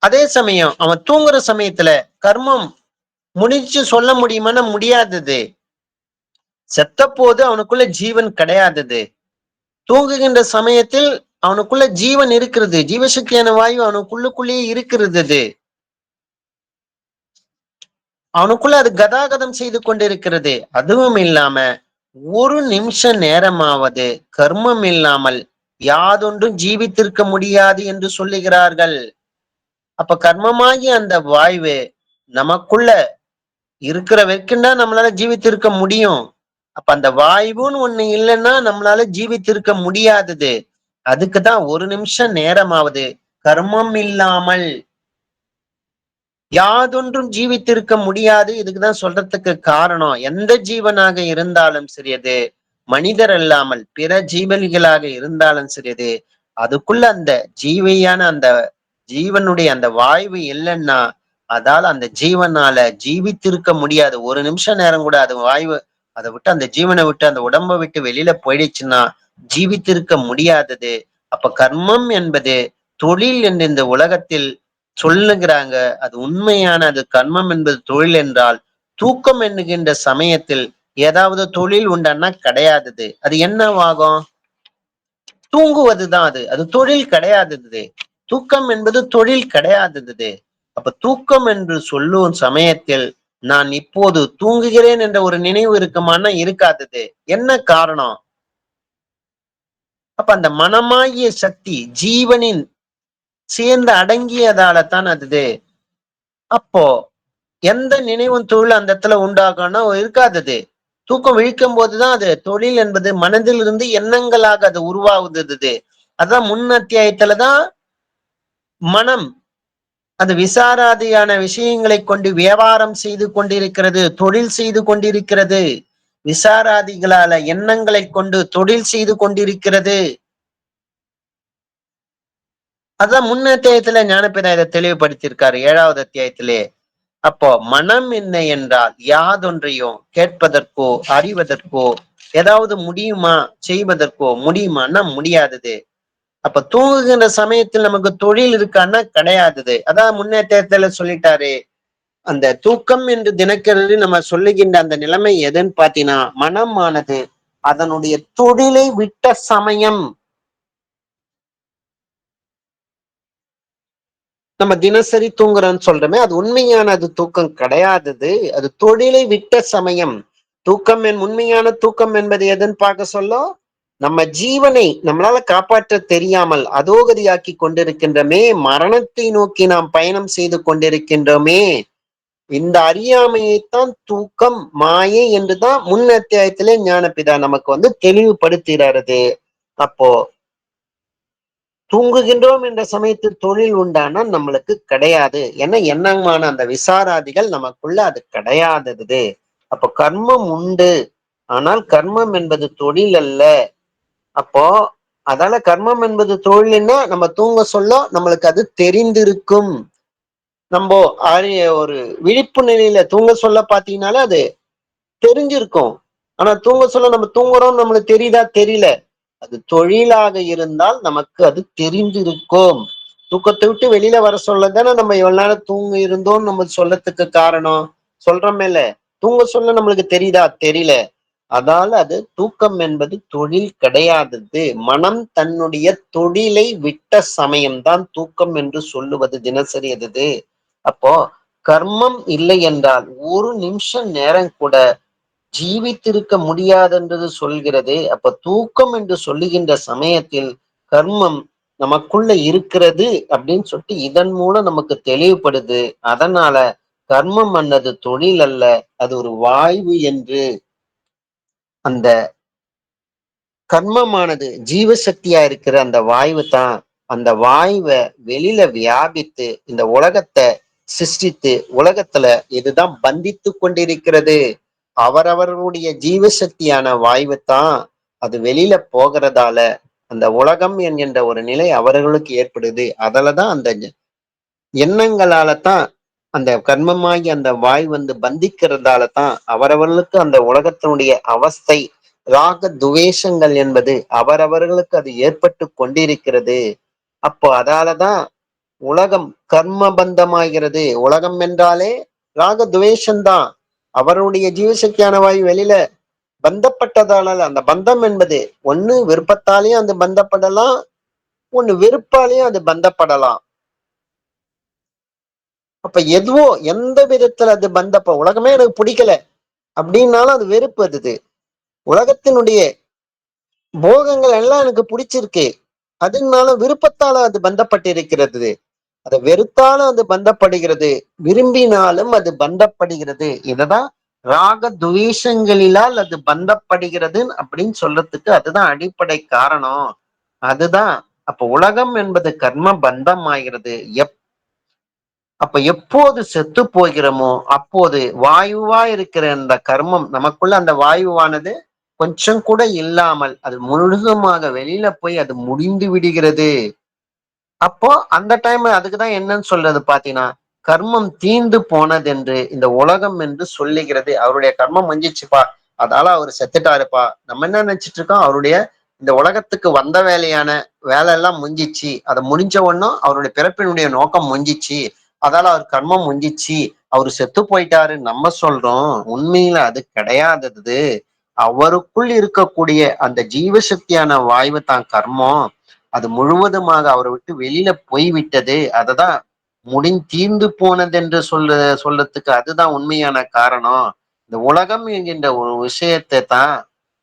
அதே சமயம் அவன் தூங்குற சமயத்துல கர்மம் முடிச்சு சொல்ல முடியுமான்னா முடியாதது. செத்த போது அவனுக்குள்ள ஜீவன் கிடையாதது. தூங்குகின்ற சமயத்தில் அவனுக்குள்ள ஜீவன் இருக்கிறது. ஜீவசக்தியான வாயு அவனுக்குள்ளுக்குள்ளேயே இருக்கிறது. அது அவனுக்குள்ள அது கதாகதம் செய்து கொண்டிருக்கிறது. அதுவும் இல்லாம ஒரு நிமிஷ நேரமாவது கர்மம் இல்லாமல் யாதொன்றும் ஜீவித்திருக்க முடியாது என்று சொல்லுகிறார்கள். அப்ப கர்மமாகி அந்த வாய்வு நமக்குள்ள இருக்கிற வரைக்கும் தான் நம்மளால ஜீவித்திருக்க முடியும். அப்ப அந்த வாயுன்னு ஒண்ணு இல்லைன்னா நம்மளால ஜீவித்திருக்க முடியாதது. அதுக்குதான் ஒரு நிமிஷம் நேரமாவது கர்மம் இல்லாமல் யாதொன்றும் ஜீவித்திருக்க முடியாது. இதுக்குதான் சொல்றதுக்கு காரணம். எந்த ஜீவனாக இருந்தாலும் சரி, அது மனிதர் அல்லாமல் பிற ஜீவன்களாக இருந்தாலும் சரி, அது அதுக்குள்ள அந்த ஜீவையான அந்த ஜீவனுடைய அந்த வாய்வு இல்லைன்னா அதால அந்த ஜீவனால ஜீவித்திருக்க முடியாது. ஒரு நிமிஷ நேரம் கூட அது வாய்வு அதை விட்டு அந்த ஜீவனை விட்டு அந்த உடம்பை விட்டு வெளியில போயிடுச்சுன்னா ஜீவித்திருக்க முடியாதது. அப்ப கர்மம் என்பது தொழில் என்று இந்த உலகத்தில் சொல்லுகிறாங்க. அது உண்மையான அது கர்மம் என்பது தொழில் என்றால் தூக்கம் என்கின்ற சமயத்தில் ஏதாவது தொழில் உண்டான்னா கிடையாதது. அது என்னவாகும்? தூங்குவதுதான். அது அது தொழில் கிடையாதது. தூக்கம் என்பது தொழில் கிடையாதது. அப்ப தூக்கம் என்று சொல்லும் சமயத்தில் நான் இப்போது தூங்குகிறேன் என்ற ஒரு நினைவு இருக்குமானா இருக்காதது. என்ன காரணம்? அப்ப அந்த மனமாகிய சக்தி ஜீவனின் சேர்ந்து அடங்கியதால தான் அது. அப்போ எந்த நினைவும் தொழில் அந்த இடத்துல உண்டாகும்னா இருக்காதது. தூக்கம் விழிக்கும் போதுதான் அது தொழில் என்பது மனதில் இருந்து எண்ணங்களாக அது உருவாகுது. அதான் முன் அத்தியாயத்துலதான் மனம் அது விசாராதியான விஷயங்களை கொண்டு வியாபாரம் செய்து கொண்டிருக்கிறது, தொழில் செய்து கொண்டிருக்கிறது. விசாராதிகளால எண்ணங்களை கொண்டு தொழில் செய்து கொண்டிருக்கிறது. அதான் முன் அத்தியாயத்துல ஞானபிதா இதை தெளிவுபடுத்தியிருக்காரு 7வது அத்தியாயத்திலே. அப்போ மனம் என்ன என்றால் யாதொன்றையும் கேட்பதற்கோ அறிவதற்கோ ஏதாவது முடியுமா, செய்வதற்கோ முடியுமான்னா முடியாதது. அப்ப தூங்குகின்ற சமயத்தில் நமக்கு தொழில் இருக்கான்னா கிடையாதது. அதான் முன்னேற்றத்துல சொல்லிட்டாரு. அந்த தூக்கம் என்று தினக்கரில் நம்ம சொல்லுகின்ற அந்த நிலைமை எதுன்னு பாத்தீங்கன்னா மனமானது அதனுடைய தொழிலை விட்ட சமயம். நம்ம தினசரி தூங்குறோம்னு சொல்றோமே அது உண்மையான அது தூக்கம் கிடையாதது. அது தொழிலை விட்ட சமயம். தூக்கம் உண்மையான தூக்கம் என்பது எதுன்னு பார்க்க சொல்லும் நம்ம ஜீவனை நம்மளால காப்பாற்ற தெரியாமல் அதோகதியாக்கி கொண்டிருக்கின்றமே, மரணத்தை நோக்கி நாம் பயணம் செய்து கொண்டிருக்கின்றோமே, இந்த அறியாமையைத்தான் தூக்கம் மாயை என்றுதான் முன் அத்தியாயத்திலே ஞானபிதா நமக்கு தெளிவுபடுத்துகிறது. அப்போ தூங்குகின்றோம் என்ற சமயத்தில் தொழில் உண்டானா நம்மளுக்கு கிடையாது. ஏன்னா எண்ணமான அந்த விசாராதிகள் நமக்குள்ள அது கிடையாதது. அப்போ கர்மம் உண்டு, ஆனால் கர்மம் என்பது தொழில் அல்ல. அப்போ அதால கர்மம் என்பது தொழில்னா நம்ம தூங்க சொல்ல நம்மளுக்கு அது தெரிந்திருக்கும். நம்ம ஒரு விழிப்பு நிலையில தூங்க சொல்ல பாத்தீங்கன்னாலே அது தெரிஞ்சிருக்கும். ஆனா தூங்க சொல்ல நம்ம தூங்குறோம் நம்மளுக்கு தெரியுதா? தெரியல. அது தொழிலாக இருந்தால் நமக்கு அது தெரிந்திருக்கும். தூக்கத்தை விட்டு வெளியில வர சொல்லதானே நம்ம எவ்வளவு நேரம் தூங்க இருந்தோம் நம்ம சொல்லத்துக்கு காரணம். சொல்றோமேல தூங்க சொல்ல நம்மளுக்கு தெரியுதா? தெரியல. அதால அது தூக்கம் என்பது தொழில் கிடையாதது. மனம் தன்னுடைய தொழிலை விட்ட சமயம்தான் தூக்கம் என்று சொல்லுவது தினசரி அது. அப்போ கர்மம் இல்லை என்றால் ஒரு நிமிஷம் நேரம் கூட ஜீவித்திருக்க முடியாதென்றது சொல்கிறது. அப்ப தூக்கம் என்று சொல்லுகின்ற சமயத்தில் கர்மம் நமக்குள்ள இருக்கிறது அப்படின்னு சொல்லிட்டு இதன் மூலம் நமக்கு தெளிவுபடுது. அதனால கர்மம் அல்லது தொழில் அல்ல, அது ஒரு வாய்வு என்று. அந்த கர்மமானது ஜீவசக்தியா இருக்கிற அந்த வாய்வு தான். அந்த வாயுவை வெளியில வியாபித்து இந்த உலகத்தை சிருஷ்டித்து உலகத்துல இதுதான் பந்தித்து கொண்டிருக்கிறது. அவரவர்களுடைய ஜீவசக்தியான வாய்வு தான் அது வெளியில போகிறதால அந்த உலகம் என்கின்ற ஒரு நிலை அவர்களுக்கு ஏற்படுது. அதுலதான் அந்த எண்ணங்களால தான் அந்த கர்மமாகி அந்த வாய் பந்திக்கிறதால தான் அவரவர்களுக்கு அந்த உலகத்தினுடைய அவஸ்தை ராக துவேஷங்கள் என்பது அவரவர்களுக்கு அது ஏற்பட்டு கொண்டிருக்கிறது. அப்போ அதாலதான் உலகம் கர்ம பந்தமாகிறது. உலகம் என்றாலே ராக துவேஷம்தான். அவருடைய ஜீவசக்தியான வாயு வெளியில பந்தப்பட்டதால அந்த பந்தம் என்பது ஒண்ணு விருப்பத்தாலேயும் அது பந்தப்படலாம், ஒண்ணு வெறுப்பாலேயும் அது பந்தப்படலாம். அப்ப எதுவோ எந்த விதத்துல அது உலகமே எனக்கு பிடிக்கல அப்படின்னாலும் அது வெறுப்பு. அது உலகத்தினுடைய போகங்கள் எல்லாம் எனக்கு பிடிச்சிருக்கு, அதனால விருப்பத்தால அது பந்தப்பட்டிருக்கிறது. அதை வெறுத்தாலும் அது பந்தப்படுகிறது, விரும்பினாலும் அது பந்தப்படுகிறது. இததான் ராக துவேஷங்களிலால் அது பந்தப்படுகிறது அப்படின்னு சொல்றதுக்கு அதுதான் அடிப்படை காரணம். அதுதான் அப்ப உலகம் என்பது கர்ம பந்தம் ஆகிறது. அப்ப எப்போது செத்து போகிறோமோ அப்போது வாயுவா இருக்கிற அந்த கர்மம் நமக்குள்ள அந்த வாயுவானது கொஞ்சம் கூட இல்லாமல் அது முழுதுமாக வெளியில போய் அது முடிந்து விடுகிறது. அப்போ அந்த டைம் அதுக்குதான் என்னன்னு சொல்றது பாத்தீங்கன்னா, கர்மம் தீந்து போனது என்று இந்த உலகம் என்று சொல்லுகிறது. அவருடைய கர்மம் முடிஞ்சிச்சுப்பா, அதால அவர் செத்துட்டாருப்பா. நம்ம என்ன நினைச்சிட்டு இருக்கோம், அவருடைய இந்த உலகத்துக்கு வந்த வேலை எல்லாம் முடிஞ்சிச்சு, அதை முடிஞ்ச உடனும் அவருடைய பிறப்பினுடைய நோக்கம் முடிஞ்சிச்சு, அதால அவர் கர்மம் முடிஞ்சிச்சு, அவரு செத்து போயிட்டாரு நம்ம சொல்றோம். உண்மையில அது கிடையாதது. அவருக்குள் இருக்கக்கூடிய அந்த ஜீவசக்தியான வாய்வு தான் கர்மம். அது முழுவதுமாக அவரை விட்டு வெளியில போய்விட்டது. அததான் தீர்ந்து போனது என்று சொல்லறதுக்கு அதுதான் உண்மையான காரணம். இந்த உலகம் என்கின்ற ஒரு விஷயத்தை தான்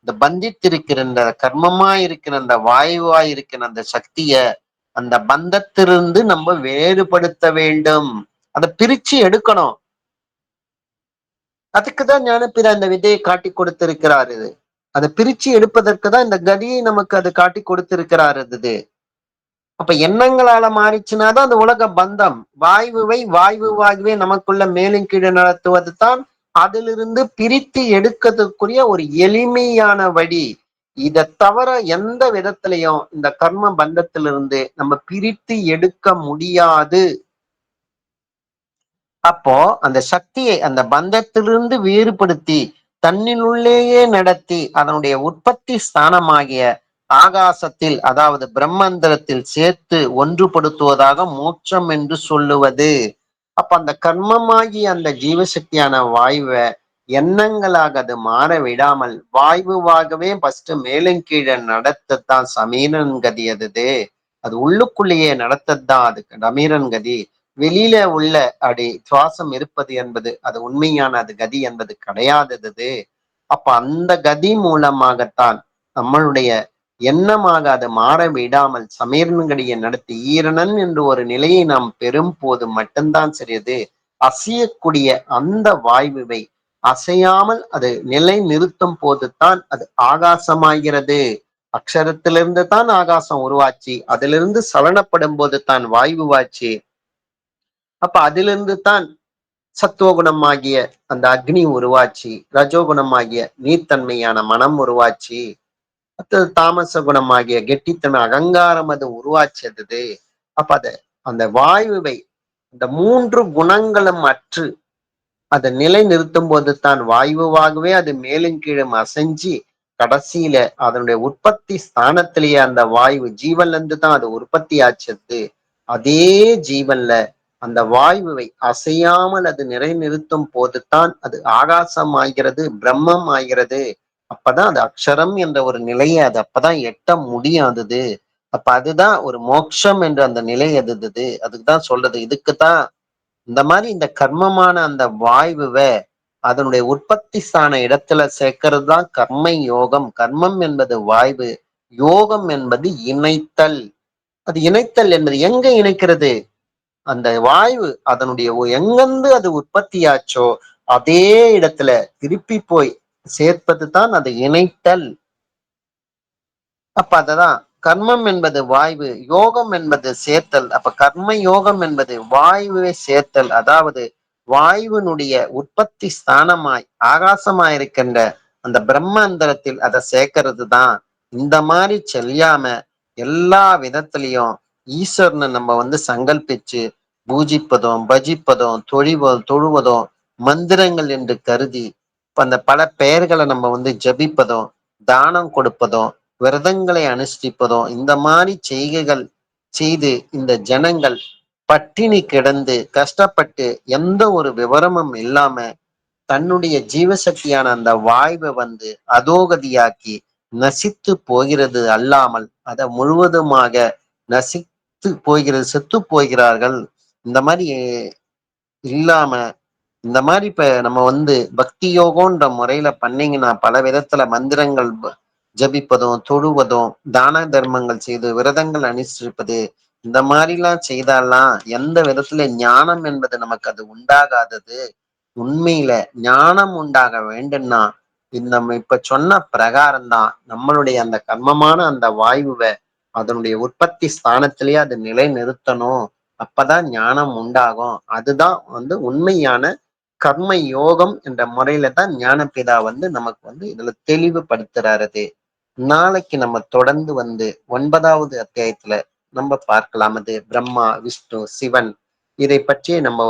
இந்த பந்தித்திருக்கிற இந்த கர்மமா இருக்கிற அந்த வாயுவா இருக்கிற அந்த சக்திய அந்த பந்தத்திலிருந்து நம்ம வேறுபடுத்த வேண்டும். அதை பிரிச்சு எடுக்கணும். அதுக்குதான் ஞானப்பிர அந்த விதையை காட்டி கொடுத்திருக்கிறார். இது அதை பிரிச்சு எடுப்பதற்கு தான் இந்த கதியை நமக்கு அது காட்டி கொடுத்திருக்கிறார். இது அப்ப எண்ணங்களால மாறிச்சுனாதான் அந்த உலக பந்தம். வாயுவை வாயுவாகவே நமக்குள்ள மேலும் கீழே நடத்துவது தான் அதிலிருந்து பிரித்து எடுக்கிறதுக்குரிய ஒரு எளிமையான வழி. இதை தவிர எந்த விதத்திலையும் இந்த கர்ம பந்தத்திலிருந்து நம்ம பிரித்து எடுக்க முடியாது. அப்போ அந்த சக்தியை அந்த பந்தத்திலிருந்து வேறுபடுத்தி தன்னினுள்ளேயே நடத்தி அதனுடைய உற்பத்தி ஸ்தானமாகிய ஆகாசத்தில், அதாவது பிரம்மந்திரத்தில் சேர்த்து ஒன்றுபடுத்துவதாக மோட்சம் என்று சொல்லுவது. அப்ப அந்த கர்மமாகி அந்த ஜீவசக்தியான வாயுவை எண்ணங்களாக அது மாற விடாமல் வாயுவாகவே ஃபர்ஸ்ட் மேலும் கீழே நடத்தத்தான் சமீரன் கதி. அது உள்ளுக்குள்ளேயே நடத்தத்தான் அதுக்கு நமீரன் கதி. வெளியில உள்ள அப்படி சுவாசம் இருப்பது என்பது அது உண்மையான அது கதி என்பது கிடையாதது. அப்ப அந்த கதி மூலமாகத்தான் நம்மளுடைய எண்ணமாக அது மாற விடாமல் சமீரன்கடியை நடத்தி ஈரணன் என்று ஒரு நிலையை நாம் பெறும் போது மட்டும்தான் சரியது. அசையக்கூடிய அந்த வாயுவை அசையாமல் அது நிலை நிறுத்தும் போதுதான் அது ஆகாசமாகிறது. அக்ஷரத்திலிருந்து தான் ஆகாசம் உருவாச்சு, அதிலிருந்து சலனப்படும் போது தான் வாயுவாச்சு. அப்ப அதிலிருந்து தான் சத்துவகுணமாகிய அந்த அக்னி உருவாச்சு, ரஜோகுணமாகிய நீர்த்தன்மையான மனம் உருவாச்சு, அடுத்தது தாமச குணமாகிய கெட்டித்தன்மை அகங்காரம் அது உருவாச்சது. அப்ப அந்த வாயுவை இந்த மூன்று குணங்களும் அற்று அதை நிலை நிறுத்தும் போது தான் வாயுவாகவே அது மேலும் கீழும் அசைஞ்சு கடைசியில அதனுடைய உற்பத்தி ஸ்தானத்திலேயே அந்த வாயு ஜீவன்ல இருந்து தான் அது உற்பத்தி ஆச்சது. அதே ஜீவன்ல அந்த வாயுவை அசையாமல் அது நிலைநிறுத்தும் போதுதான் அது ஆகாசம் ஆகிறது, பிரம்மம் ஆகிறது. அப்பதான் அது அக்ஷரம் என்ற ஒரு நிலையை அது அப்பதான் எட்ட முடியாதது. அப்ப அதுதான் ஒரு மோட்சம் என்ற அந்த நிலை அதுக்குதான் சொல்றது. இதுக்குதான் இந்த மாதிரி இந்த கர்மமான அந்த வாயுவை அதனுடைய உற்பத்தி ஸ்தான இடத்துல சேர்க்கிறது தான் கர்ம யோகம். கர்மம் என்பது வாய்வு, யோகம் என்பது இணைத்தல். அது இணைத்தல் என்பது எங்க இணைக்கிறது, அந்த வாயு அதனுடைய எங்கிருந்து அது உற்பத்தியாச்சோ அதே இடத்துல திருப்பி போய் சேர்ப்பது தான் அது இணைத்தல். அப்ப அததான் கர்மம் என்பது வாய்வு, யோகம் என்பது சேர்த்தல். அப்ப கர்ம யோகம் என்பது வாயுவை சேர்த்தல், அதாவது வாயுவினுடைய உற்பத்தி ஸ்தானமாய் ஆகாசமாயிருக்கின்ற அந்த பிரம்மந்தரத்தில் அதை சேர்க்கறது தான். இந்த மாதிரி செல்லாம எல்லா விதத்திலையும் ஈஸ்வரனை நம்ம சங்கல்பிச்சு பூஜிப்பதும் பஜிப்பதும் தொழுவதும் மந்திரங்கள் என்று கருதி அந்த பல பெயர்களை நம்ம ஜபிப்பதும் தானம் கொடுப்பதும், விரதங்களை அனுஷ்டிப்பதும், இந்த மாதிரி செய்கைகள் செய்து இந்த ஜனங்கள் பட்டினி கிடந்து கஷ்டப்பட்டு எந்த ஒரு விவரமும் இல்லாம தன்னுடைய ஜீவசக்தியான அந்த வாய்வை அதோகதியாக்கி நசித்து போகிறது அல்லாமல் அதை முழுவதுமாக நசித்து போகிறது, செத்து போகிறார்கள். இந்த மாதிரி இல்லாம இந்த மாதிரி இப்ப நம்ம பக்தி யோகம்ன்ற முறையில பண்ணீங்கன்னா பல விதத்துல மந்திரங்கள் ஜபிப்பதும், தொழுவதும், தான தர்மங்கள் செய்து, விரதங்கள் அனுஷ்டிப்பது, இந்த மாதிரிலாம் செய்தாலாம் எந்த விதத்துல ஞானம் என்பது நமக்கு அது உண்டாகாதது. உண்மையில ஞானம் உண்டாக வேண்டும்னா நம்ம இப்ப சொன்ன பிரகாரம் தான் நம்மளுடைய அந்த கர்மமான அந்த வாயுவை அதனுடைய உற்பத்தி ஸ்தானத்திலேயே அது நிலை நிறுத்தணும். அப்பதான் ஞானம் உண்டாகும். அதுதான் உண்மையான கர்ம யோகம் என்ற முறையில தான் ஞானபிதா நமக்கு இதுல தெளிவுபடுத்துறாரு. நாளைக்கு நம்ம தொடர்ந்து 9வது அத்தியாயத்துல நம்ம பார்க்கலாம். அது பிரம்மா, விஷ்ணு, சிவன் இதை பற்றி நம்ம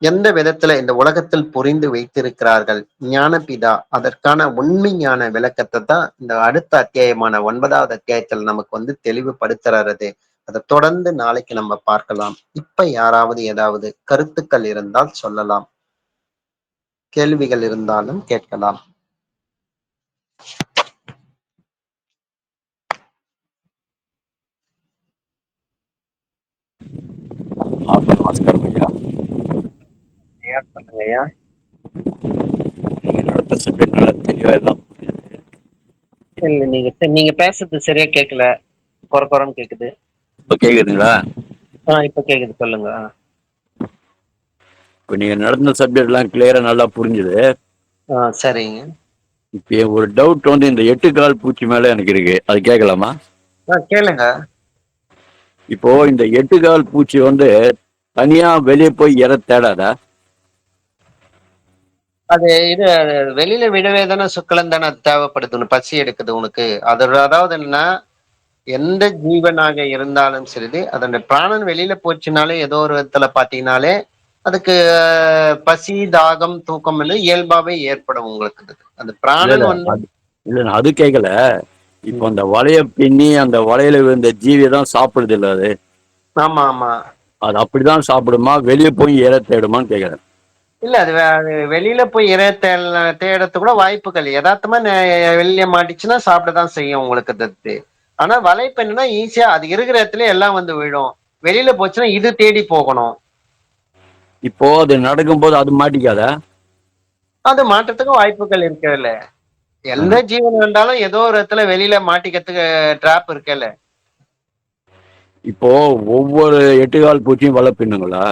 எந்த விதத்துல இந்த உலகத்தில் புரிந்து வைத்திருக்கிறார்கள் ஞானபிதா, அதற்கான உண்மையான விளக்கத்தை தான் இந்த அடுத்த அத்தியாயமான 9வது அத்தியாயத்தில் நமக்கு தெளிவுபடுத்துறாரு. அதை தொடர்ந்து நாளைக்கு நம்ம பார்க்கலாம். இப்ப யாராவது ஏதாவது கருத்துக்கள் இருந்தால் சொல்லலாம். கேள்விகள் இருந்தாலும் கேட்கலாம். நமஸ்காரம் ஐயா. ஐயா சொல்லுங்க ஐயா. நீங்க நடத்த சப்ஜெக்ட் நல்லா தெளிவா எல்லாம் புரியுது. இல்ல நீங்க பேசுறது சரியா கேட்கல, குறக்குறன்னு கேக்குது. இப்ப கேக்குதுங்களா? இப்ப கேக்குது, சொல்லுங்க. இப்ப நீங்க நடந்த சப்ஜெக்ட் எல்லாம் கிளியரா நல்லா புரிஞ்சுது. சரிங்க. இப்ப ஒரு டவுட் இந்த 8 கால் பூச்சி மேல எனக்கு இருக்கு, அது கேட்கலாமா? கேளுங்க. இப்போ இந்த 8 கால் பூச்சி தனியா வெளியே போய் இற தேடாதா? அது வெளியில விடவே தானே சுக்லம் தானே தேவைப்படுது, பசி எடுக்குது உனக்கு. அதாவது என்னன்னா, எந்த ஜீவனாக இருந்தாலும் சரி, அதோட பிராணன் வெளியில போச்சுனாலே ஏதோ ஒரு விதத்துல பாத்தீங்கன்னாலே அதுக்கு பசி, தாகம், தூக்கம் இயல்பாவே ஏற்படும் உங்களுக்கு. அந்த இல்ல பிராணன் இல்ல அது இல்ல, நான் அது கேட்கல. இப்போ அந்த வலைய பின்னி அந்த வலையில விழுந்த ஜீவி தான் சாப்பிடுது இல்ல அது? ஆமா ஆமா. அது அப்படிதான் சாப்பிடுமா, வெளியே போய் இற தேடுமான்னு கேட்கறேன். இல்ல அது வெளியில போய் தேடத்து கூட வாய்ப்புகள் யதார்த்தமா வெளிய மாட்டிச்சுன்னா சாப்பிடதான் செய்யும் உங்களுக்கு தத்து. ஆனா வலைப்பு என்னன்னா ஈஸியா அது இருக்கிற இடத்துல எல்லாம் விழும். வெளியில போச்சுன்னா இது தேடி போகணும். இப்போ அது நடக்கும்போது அது மாட்டிக்காதா? அது மாற்றத்துக்கு வாய்ப்புகள் இருக்குல்ல. எந்த ஜீவன் இருந்தாலும் ஏதோ ஒரு இடத்துல வெளியில மாட்டிக்கிறதுக்கு டிராப் இருக்குல்ல. இப்போ ஒவ்வொரு 8 கால் பூச்சியும் வலை பின்னுங்களா?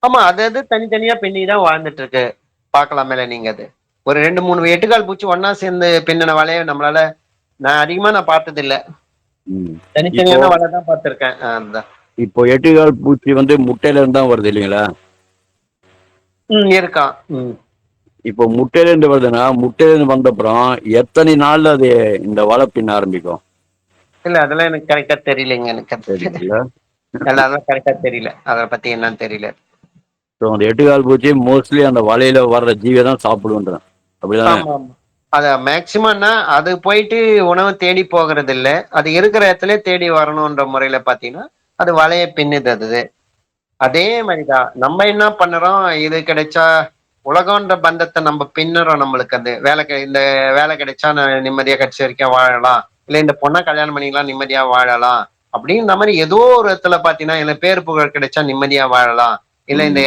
ஆமா, அது தனித்தனியா பின்னிதான் வாழ்ந்துட்டு இருக்கு. பாக்கலாமே நீங்க அது ஒரு 2-3 எட்டுக்கால் பூச்சி ஒன்னா சேர்ந்து பின்னின வலைய நம்மளால நான் பார்த்தது இல்ல. இப்போ தனித்தனியான வலை தான் பார்த்திருக்கேன். இப்போ 8 கால் பூச்சி முட்டையில இருந்து தான் வருது இல்லைங்களா? இருக்கான். இப்போ முட்டையில இருந்து வருதுன்னா, முட்டையில இருந்து வந்த அப்புறம் எத்தனை நாள்ல அது இந்த வலை பின்ன ஆரம்பிக்கும்? இல்ல அதெல்லாம் எனக்கு கரெக்டா தெரியலைங்க. எனக்கு தெரியல. அதெல்லாம் கரெக்டா தெரியல, அதை பத்தி என்னன்னு தெரியல. அந்த 8 கால் பூச்சி மோஸ்ட்லி அந்த வலையில வர்ற ஜீவியை தான் சாப்பிடுன்றேன், அப்படிதானே? ஆமா ஆமா. அத மேக்சிமம்னா அது போயிட்டு உணவு தேடி போகிறது இல்ல, அது இருக்கிற இடத்துல தேடி வரணும்ன்ற முறையில பாத்தீங்கன்னா அது வலைய பின்னுது. அது அதே மாதிரிதான் நம்ம என்ன பண்ணுறோம், இது கிடைச்சா உலகம்ன்ற பந்தத்தை நம்ம பின்னுறோம். நம்மளுக்கு அது இந்த வேலை கிடைச்சா நான் நிம்மதியா கடைசி வரைக்கும் வாழலாம், இல்ல இந்த பொண்ணை கல்யாணம் பண்ணிக்கலாம் நிம்மதியா வாழலாம் அப்படின்ற மாதிரி ஏதோ ஒரு இடத்துல பாத்தீங்கன்னா, இல்ல பேர் புகழ் கிடைச்சா நிம்மதியா வாழலாம், இல்ல இந்த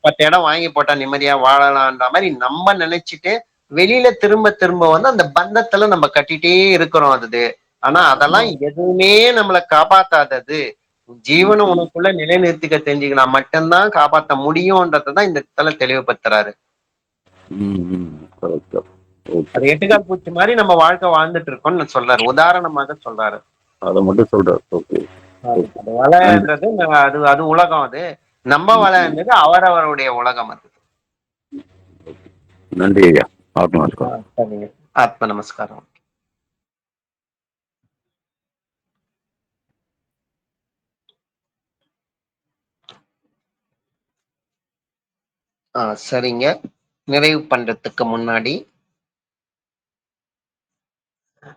10 இடம் வாங்கி போட்டா நிம்மதியா வாழலாம்ன்ற மாதிரி நம்ம நினைச்சிட்டு வெளியில திரும்ப திரும்ப அந்த பந்தத்துல நம்ம கட்டிட்டே இருக்கிறோம். அது ஆனா அதெல்லாம் எதுவுமே நம்மளை காப்பாத்தாதது. ஜீவனை உனக்குள்ள நிலைநிறுத்திக்க தெரிஞ்சுக்கினா மட்டும்தான் காப்பாற்ற முடியும்ன்றதான் இந்த இடத்துல தெளிவுபடுத்துறாரு. அது 8 கால் பூச்சி மாதிரி நம்ம வாழ்க்கை வாழ்ந்துட்டு இருக்கோம்னு சொல்றாரு, உதாரணமாக சொல்றாரு. அதை மட்டும் சொல்றாரு. அது வலைன்றது அது அது உலகம். அது நம்ம வலைன்றது அவரவருடைய உலகம். அது நன்றி ஐயா. ஆத்ம நமஸ்காரம். சரிங்க. ஆத்ம நமஸ்காரம். சரிங்க. நிறைவு பண்றதுக்கு முன்னாடி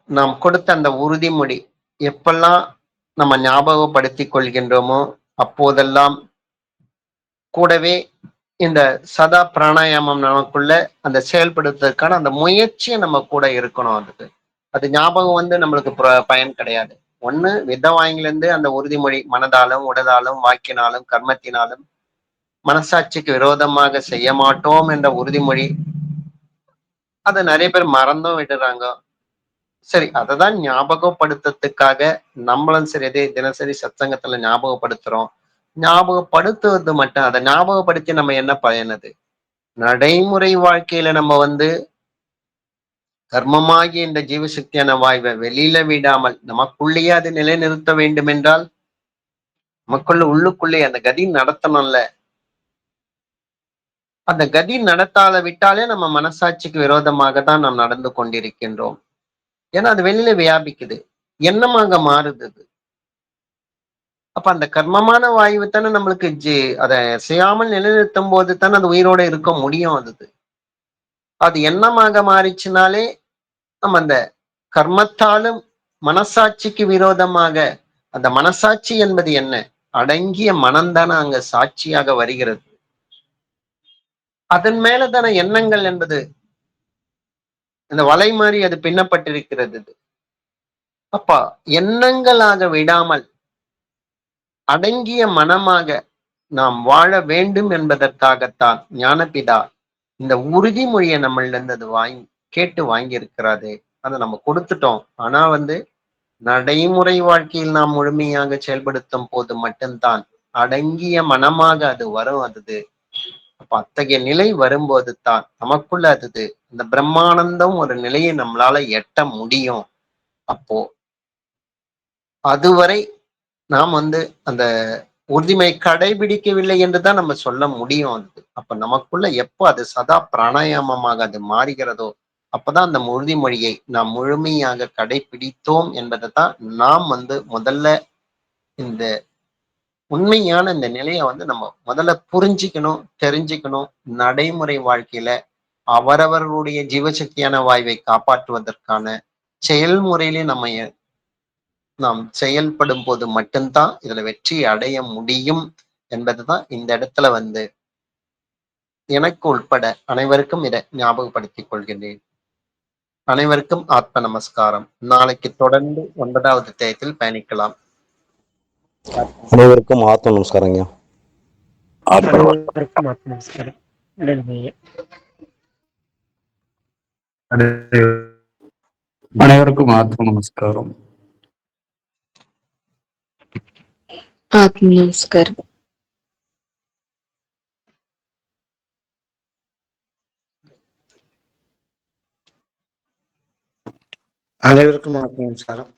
நாம் கொடுத்த அந்த உறுதிமொழி எப்பெல்லாம் நம்ம ஞாபகப்படுத்திக் கொள்கின்றோமோ அப்போதெல்லாம் கூடவே இந்த சதா பிராணாயாமம் நமக்குள்ள அந்த செயல்படுத்துவதற்கான அந்த முயற்சியை நம்ம கூட இருக்கணும். அதுக்கு அது ஞாபகம் வந்து நம்மளுக்கு பயன் கிடையாது. ஒண்ணு வித வாங்கிலிருந்து அந்த உறுதிமொழி மனதாலும் உடலாலும் வாக்கினாலும் கர்மத்தினாலும் மனசாட்சிக்கு விரோதமாக செய்ய மாட்டோம் என்ற உறுதிமொழி அதை நிறைய பேர் மறந்தும் விடுறாங்க. சரி, அததான் ஞாபகப்படுத்துறதுக்காக நம்மளும் சரி அதே தினசரி சத்சங்கத்துல ஞாபகப்படுத்துறோம். ஞாபகப்படுத்துவது மட்டும் அதை ஞாபகப்படுத்தி நம்ம என்ன பயனது? நடைமுறை வாழ்க்கையில நம்ம வந்து கர்மமாகிய இந்த ஜீவசக்தியான வாய்வை வெளியில விடாமல் நமக்குள்ளேயே அது நிலைநிறுத்த வேண்டும் என்றால் நமக்குள்ள உள்ளுக்குள்ளே அந்த கதி நடத்தணும்ல. அந்த கதி நடத்தாத விட்டாலே நம்ம மனசாட்சிக்கு விரோதமாக தான் நாம் நடந்து கொண்டிருக்கின்றோம். ஏன்னா அது வெளியில வியாபிக்குது, எண்ணமாக மாறுது. அப்ப அந்த கர்மமான வாயு தானே நம்மளுக்கு அதை செய்யாமல் நிலைநிறுத்தும் போது தானே அது உயிரோட இருக்க முடியும். அது எண்ணமாக மாறிச்சுனாலே நம்ம அந்த கர்மத்தாலும் மனசாட்சிக்கு விரோதமாக, அந்த மனசாட்சி என்பது என்ன? அடங்கிய மனம்தானே அங்க சாட்சியாக வருகிறது. அதன் மேலதான எண்ணங்கள் என்பது இந்த வலை மாதிரி அது பின்னப்பட்டிருக்கிறது. அப்ப எண்ணங்களாக விடாமல் அடங்கிய மனமாக நாம் வாழ வேண்டும் என்பதற்காகத்தான் ஞானபிதா இந்த உறுதிமொழியை நம்மள்ல இருந்து அது கேட்டு வாங்கி இருக்கிறாரு. அதை நம்ம கொடுத்துட்டோம். ஆனா வந்து நடைமுறை வாழ்க்கையில் நாம் முழுமையாக செயல்படுத்தும் போது மட்டும்தான் அடங்கிய மனமாக அது வரும். அப்ப அத்தகைய நிலை வரும்போது தான் நமக்குள்ள அந்த பிரம்மானந்தம் ஒரு நிலையை நம்மளால எட்ட முடியும். அப்போ அதுவரை நாம் வந்து அந்த உறுதிமை கடைபிடிக்கவில்லை என்றுதான் நம்ம சொல்ல முடியும். அப்ப நமக்குள்ள எப்போ அது சதா பிராணாயாமமாக அது மாறுகிறதோ அப்பதான் அந்த உறுதிமொழியை நாம் முழுமையாக கடைபிடித்தோம் என்பதை தான் நாம் வந்து முதல்ல இந்த உண்மையான இந்த நிலையை வந்து நம்ம முதல்ல புரிஞ்சுக்கணும், தெரிஞ்சுக்கணும். நடைமுறை வாழ்க்கையில அவரவர்களுடைய ஜீவசக்தியான வாய்வை காப்பாற்றுவதற்கான செயல்முறையிலே நாம் செயல்படும் போது மட்டும்தான் இதுல வெற்றி அடைய முடியும் என்பதுதான் இந்த இடத்துல வந்து எனக்கு உட்பட அனைவருக்கும் இதை ஞாபகப்படுத்திக் கொள்கின்றேன். அனைவருக்கும் ஆத்ம நமஸ்காரம். நாளைக்கு தொடர்ந்து 9வது அத்தியாயத்தில் பயணிக்கலாம். அனைவருக்கும் ஆத்ம நமஸ்காரங்க. அனைவருக்கும் ஆத்ம நமஸ்காரம். அனைவருக்கும் ஆத்ம நமஸ்காரம். ஆத்ம நமஸ்காரம். அனைவருக்கும் ஆத்ம நமஸ்காரம்.